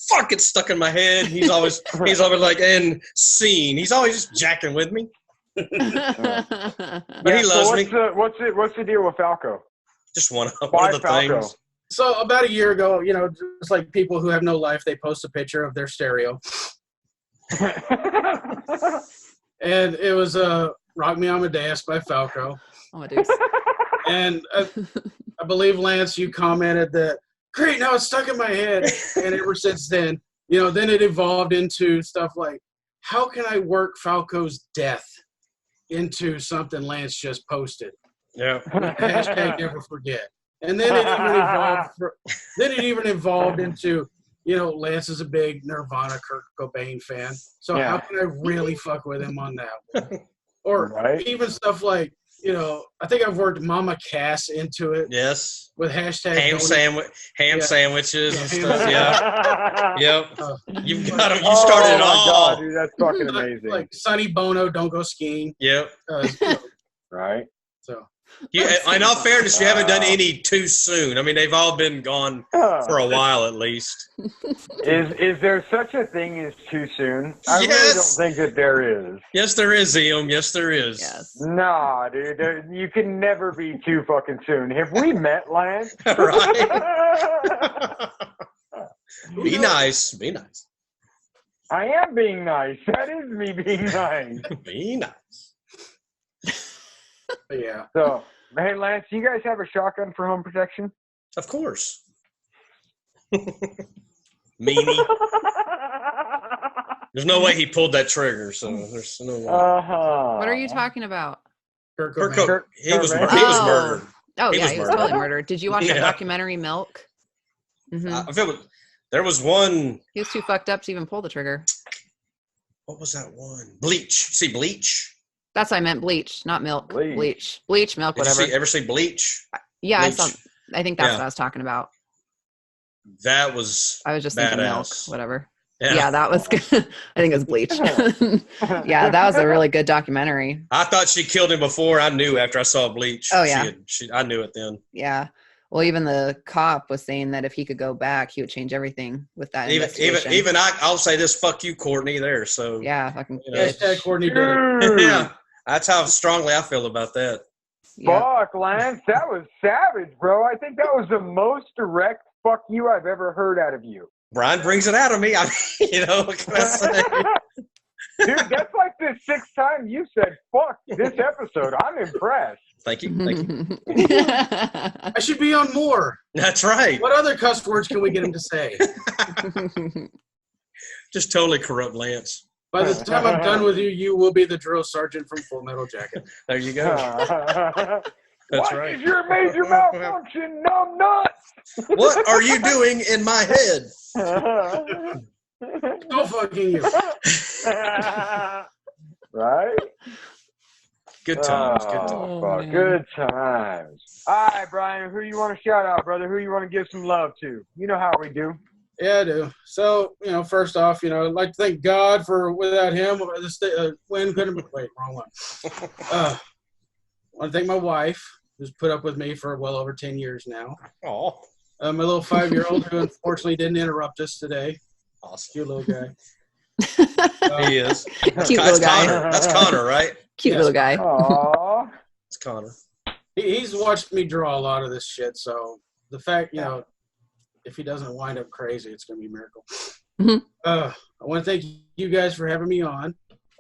C: fuck, it's stuck in my head. He's always like, and scene. He's always just jacking with me. But he loves me.
A: What's the deal with Falco?
C: Just one of the things.
D: So about a year ago, just like people who have no life, they post a picture of their stereo. And it was Rock Me Amadeus by Falco.
F: Amadeus.
D: And I believe, Lance, you commented that, great, now it's stuck in my head. And ever since then, then it evolved into stuff like, how can I work Falco's death into something Lance just posted?
C: Yeah.
D: Hashtag never forget. And then it even evolved into, Lance is a big Nirvana, Kurt Cobain fan. So how can I really fuck with him on that one? Or even stuff like, I think I've worked Mama Cass into it.
C: Yes.
D: With hashtag
C: ham sandwiches and stuff. Yeah. Yep. You've got them. You
A: Oh
C: started it
A: my
C: all.
A: God, dude, that's fucking amazing.
D: Like Sonny Bono, Don't Go Skiing.
C: Yep.
A: Right.
D: So.
C: In all fairness, you haven't done any too soon. I mean, they've all been gone for a while at least.
A: Is there such a thing as too soon? I really don't think that there is.
C: Yes, there is, Eam. Yes, there is.
F: Yes.
A: Nah, dude, you can never be too fucking soon. Have we met, Lance?
C: Right. Be nice. Be nice.
A: I am being nice. That is me being nice.
C: Be nice.
D: Yeah.
A: So, hey, Lance, you guys have a shotgun for home protection?
C: Of course. Meanie. There's no way he pulled that trigger, so there's no way.
F: What are you talking about?
D: Kurt
C: Kurt
D: Cobain.
C: Cobain. He was murdered.
F: Oh,
C: He
F: yeah,
C: was
F: he was
C: murdered.
F: totally murdered. Did you watch that documentary, Milk?
C: I feel there was one.
F: He was too fucked up to even pull the trigger.
C: What was that one? Bleach. See Bleach?
F: That's what I meant. Bleach, not Milk.
A: Bleach.
F: Bleach, Milk,
C: Did
F: whatever.
C: you ever see Bleach?
F: Yeah,
C: Bleach.
F: I think that's what I was talking about.
C: That was
F: I was just thinking Milk,
C: badass.
F: whatever. Yeah, that was good. I think it was Bleach. Yeah, that was a really good documentary.
C: I thought she killed him before. I knew after I saw Bleach.
F: Oh, yeah.
C: I knew it then.
F: Yeah. Well, even the cop was saying that if he could go back, he would change everything with that investigation.
C: Even I'll say this, fuck you, Courtney, there. So
F: yeah, fucking
D: Hashtag Courtney did it.
C: yeah. That's how strongly I feel about that.
F: yeah.
A: Fuck, Lance, that was savage, bro. I think that was the most direct fuck you I've ever heard out of you.
C: Brian brings it out of me. I mean, what can I say?
A: Dude, that's like the 6th time you said fuck this episode. I'm impressed.
C: Thank you. Thank you.
D: I should be on more.
C: That's right.
D: What other cuss words can we get him to say?
C: Just totally corrupt Lance.
D: By the time I'm done with you, you will be the drill sergeant from Full Metal Jacket.
C: There you go. That's
A: what
C: right.
A: is your major malfunction, numb nuts?
C: What are you doing in my head?
D: Go fucking you.
A: Right?
C: Good times. Good times.
A: Oh,
F: Oh,
A: fuck.
F: man.
A: Good times. All right, Brian, who you want to shout out, brother? Who you want to give some love to? You know how we do.
D: Yeah, I do. So, first off, I'd like to thank God for without him, this win couldn't – wait, wrong one. I want to thank my wife, who's put up with me for well over 10 years now.
C: Oh,
D: My little 5-year-old who unfortunately didn't interrupt us today.
C: awesome.
D: Cute little guy.
C: He is. That's
F: Cute little guy.
C: Connor. That's Connor, right?
F: Cute
D: Yes.
F: little guy.
A: Aw.
C: It's Connor.
D: He's watched me draw a lot of this shit, so the fact, if he doesn't wind up crazy, it's going to be a miracle.
F: Mhm.
D: I want to thank you guys for having me on.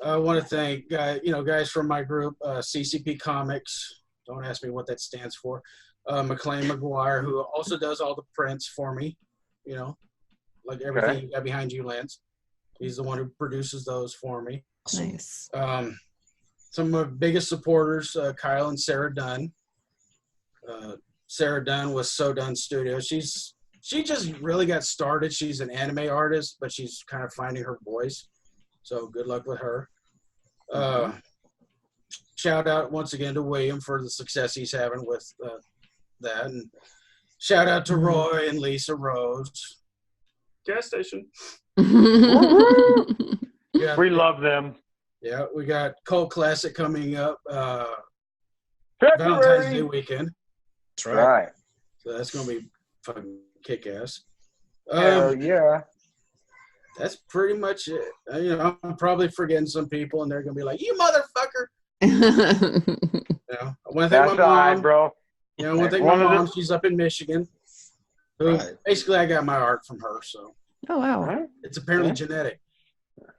D: I want to thank guys from my group, CCP Comics. Don't ask me what that stands for. McLean McGuire, who also does all the prints for me. Like everything you got behind you, Lance. He's the one who produces those for me.
F: Nice.
D: Some of my biggest supporters, Kyle and Sarah Dunn. Sarah Dunn was So Dunn Studios. She just really got started. She's an anime artist, but she's kind of finding her voice. So good luck with her. Shout out once again to William for the success he's having with that. And shout out to Roy and Lisa Rose. Gas station. Yeah,
A: We love them.
D: yeah, we got Cult Classic coming up Valentine's Day
A: February.
D: weekend.
C: That's right.
A: Right.
D: So that's going to be fucking kick-ass.
A: Hell yeah.
D: That's pretty much it. I'm probably forgetting some people, and they're going to be like, you motherfucker. I want to thank
A: That's
D: my
A: all right,
D: mom.
A: bro.
D: I want to thank my mom. She's up in Michigan. Who
C: Right.
D: basically I got my art from her, so
F: Oh wow.
A: Right.
D: it's apparently genetic.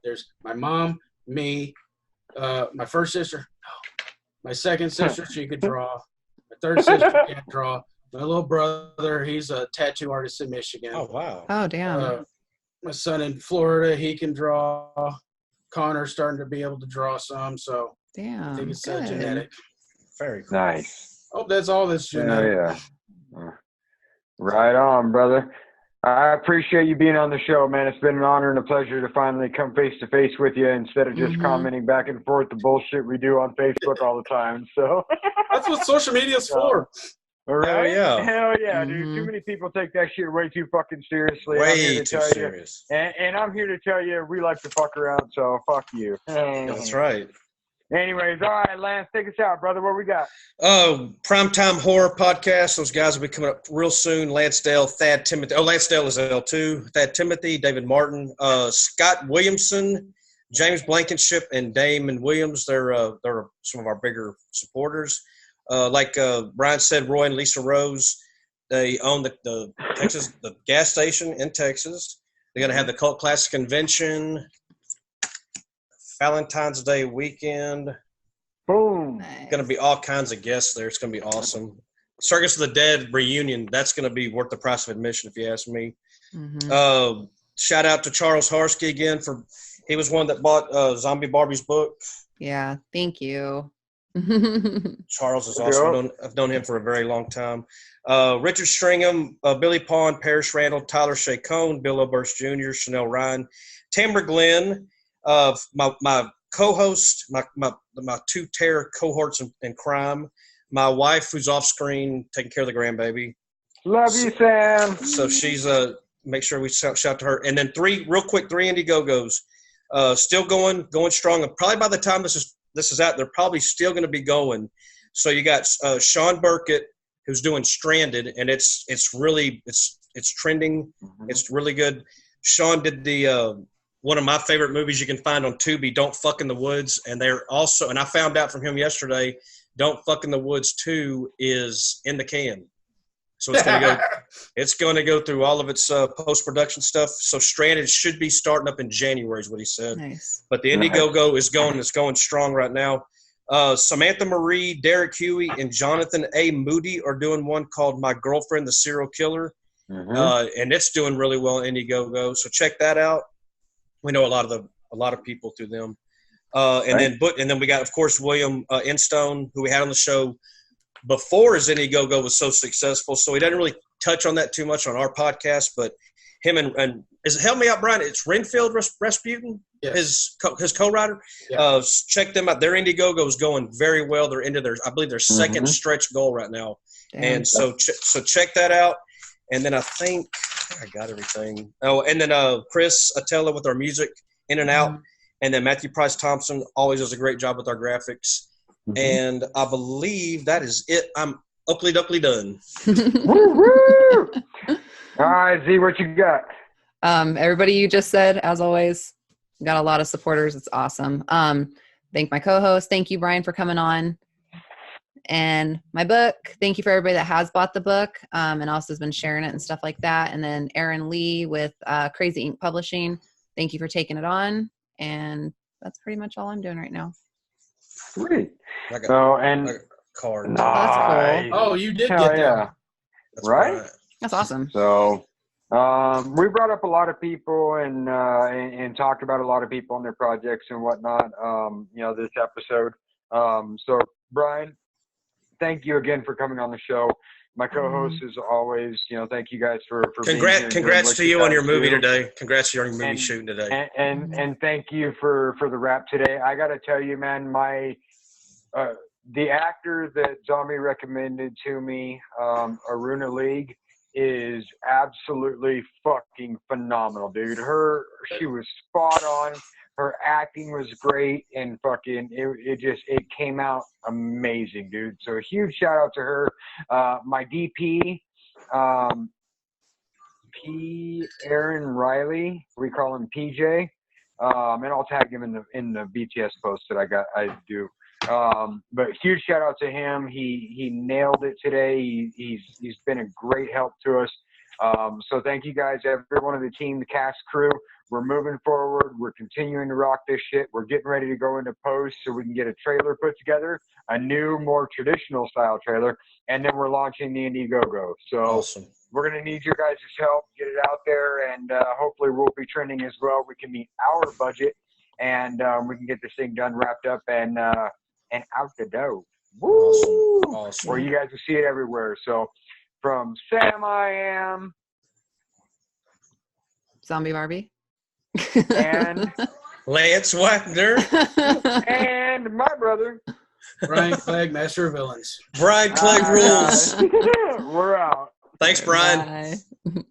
D: There's my mom, me, my first sister, no. My second sister, she could draw. My third sister can't draw. My little brother, he's a tattoo artist in Michigan.
C: Oh wow.
F: Oh damn.
D: My son in Florida, he can draw. Connor's starting to be able to draw some, so I
F: Damn.
D: think it's
F: Good.
D: genetic.
C: Very cool.
A: Nice.
D: Oh, that's all that's
A: Hell
D: genetic.
A: yeah. Right on, brother. I appreciate you being on the show, man. It's been an honor and a pleasure to finally come face to face with you instead of just commenting back and forth the bullshit we do on Facebook all the time. So
D: That's what social media is for.
A: all right?
C: Hell yeah.
A: Hell yeah, dude. Too many people take that shit way too fucking seriously. I'm here
C: Way
A: to
C: too
A: tell
C: serious.
A: you, and I'm here to tell you we like to fuck around, so fuck you.
C: That's right.
A: Anyways, all right, Lance, take us out, brother. What we got?
C: Primetime Horror Podcast. Those guys will be coming up real soon. Lance Dale, Thad Timothy. Oh, Lance Dale is L2. Thad Timothy, David Martin, Scott Williamson, James Blankenship, and Damon Williams. They're some of our bigger supporters. Like Brian said, Roy and Lisa Rose, they own the gas station in Texas. They're going to have the Cult Classic Convention, Valentine's Day weekend.
A: Boom.
F: Nice.
C: Going to be all kinds of guests there. It's going to be awesome. Circus of the Dead reunion. That's going to be worth the price of admission, if you ask me. Shout out to Charles Harsky again he was one that bought Zombie Barbie's book.
F: Yeah. Thank you.
C: Charles is awesome. I've known him for a very long time. Richard Stringham, Billy Pawn, Parrish Randall, Tyler Shea Cohn, Bill Oberst Jr., Chanel Ryan, Tamara Glenn, my co-host, my two terror cohorts in crime, my wife who's off screen taking care of the grandbaby.
A: Love you, Sam.
C: So she's make sure we shout to her. And then three Indiegogos, still going strong. And probably by the time this is out, they're probably still going to be going. So you got Sean Burkett, who's doing Stranded, and it's trending. It's really good. Sean did the one of my favorite movies you can find on Tubi, Don't Fuck in the Woods, and they're also, and I found out from him yesterday, Don't Fuck in the Woods 2 is in the can. So it's going to go through all of its post-production stuff. So Stranded should be starting up in January is what he said.
F: Nice.
C: But the Indiegogo is going strong right now. Samantha Marie, Derek Huey, and Jonathan A. Moody are doing one called My Girlfriend, the Serial Killer. And it's doing really well in Indiegogo. So check that out. We know a lot of people through them. And then we got, of course, William Instone, who we had on the show before his Indiegogo was so successful. So we didn't really touch on that too much on our podcast, but him and help me out, Brian. It's Renfield Rasputin, yes. his co-writer. Yeah. Check them out. Their Indiegogo is going very well. They're into their second stretch goal right now. Damn. And so check that out. And then I think I got everything. Oh, and then Chris Atella with our music, In and Out. And then Matthew Price Thompson always does a great job with our graphics. And I believe that is it. I'm upply duckly done.
A: Woo-hoo! All right, Z, what you got?
F: Everybody you just said, as always, got a lot of supporters. It's awesome. Thank my co-host. Thank you, Brian, for coming on. And my book. Thank you for everybody that has bought the book and also has been sharing it and stuff like that. And then Aaron Lee with Crazy Ink Publishing. Thank you for taking it on. And that's pretty much all I'm doing right now.
A: Sweet.
C: I got a card.
A: Nice.
F: That's cool.
D: Oh, you did
A: Hell
D: get
A: yeah.
D: that.
C: That's
A: right?
F: That's awesome.
A: So we brought up a lot of people and talked about a lot of people and their projects and whatnot, this episode. So, Brian, thank you again for coming on the show. My co-host is always, thank you guys for being here.
C: Congrats to you on your movie today. Congrats to your movie shooting today.
A: And thank you for the rap today. I got to tell you, man, the actor that Zombie recommended to me, Aruna League, is absolutely fucking phenomenal, dude. She was spot on. Her acting was great, and fucking it came out amazing, dude. So a huge shout out to her. My DP, Aaron Riley, we call him PJ, and I'll tag him in the BTS post that I do. But huge shout out to him. He nailed it today. He's been a great help to us. So thank you guys, everyone on the team, the cast crew. We're moving forward. We're continuing to rock this shit. We're getting ready to go into post so we can get a trailer put together, a new, more traditional style trailer, and then we're launching the Indiegogo. So
C: Awesome.
A: we're going to need your guys' help, get it out there, and hopefully we'll be trending as well. We can meet our budget, and we can get this thing done, wrapped up, and out the door. Woo!
C: Awesome.
A: Where you guys will see it everywhere. So from Sam I Am
F: Zombie Barbie.
A: and
C: Lance Wagner.
A: and my brother
D: Brian Clegg, Master of Villains.
C: Brian Clegg rules.
A: We're out.
C: Thanks, Brian.
F: Bye.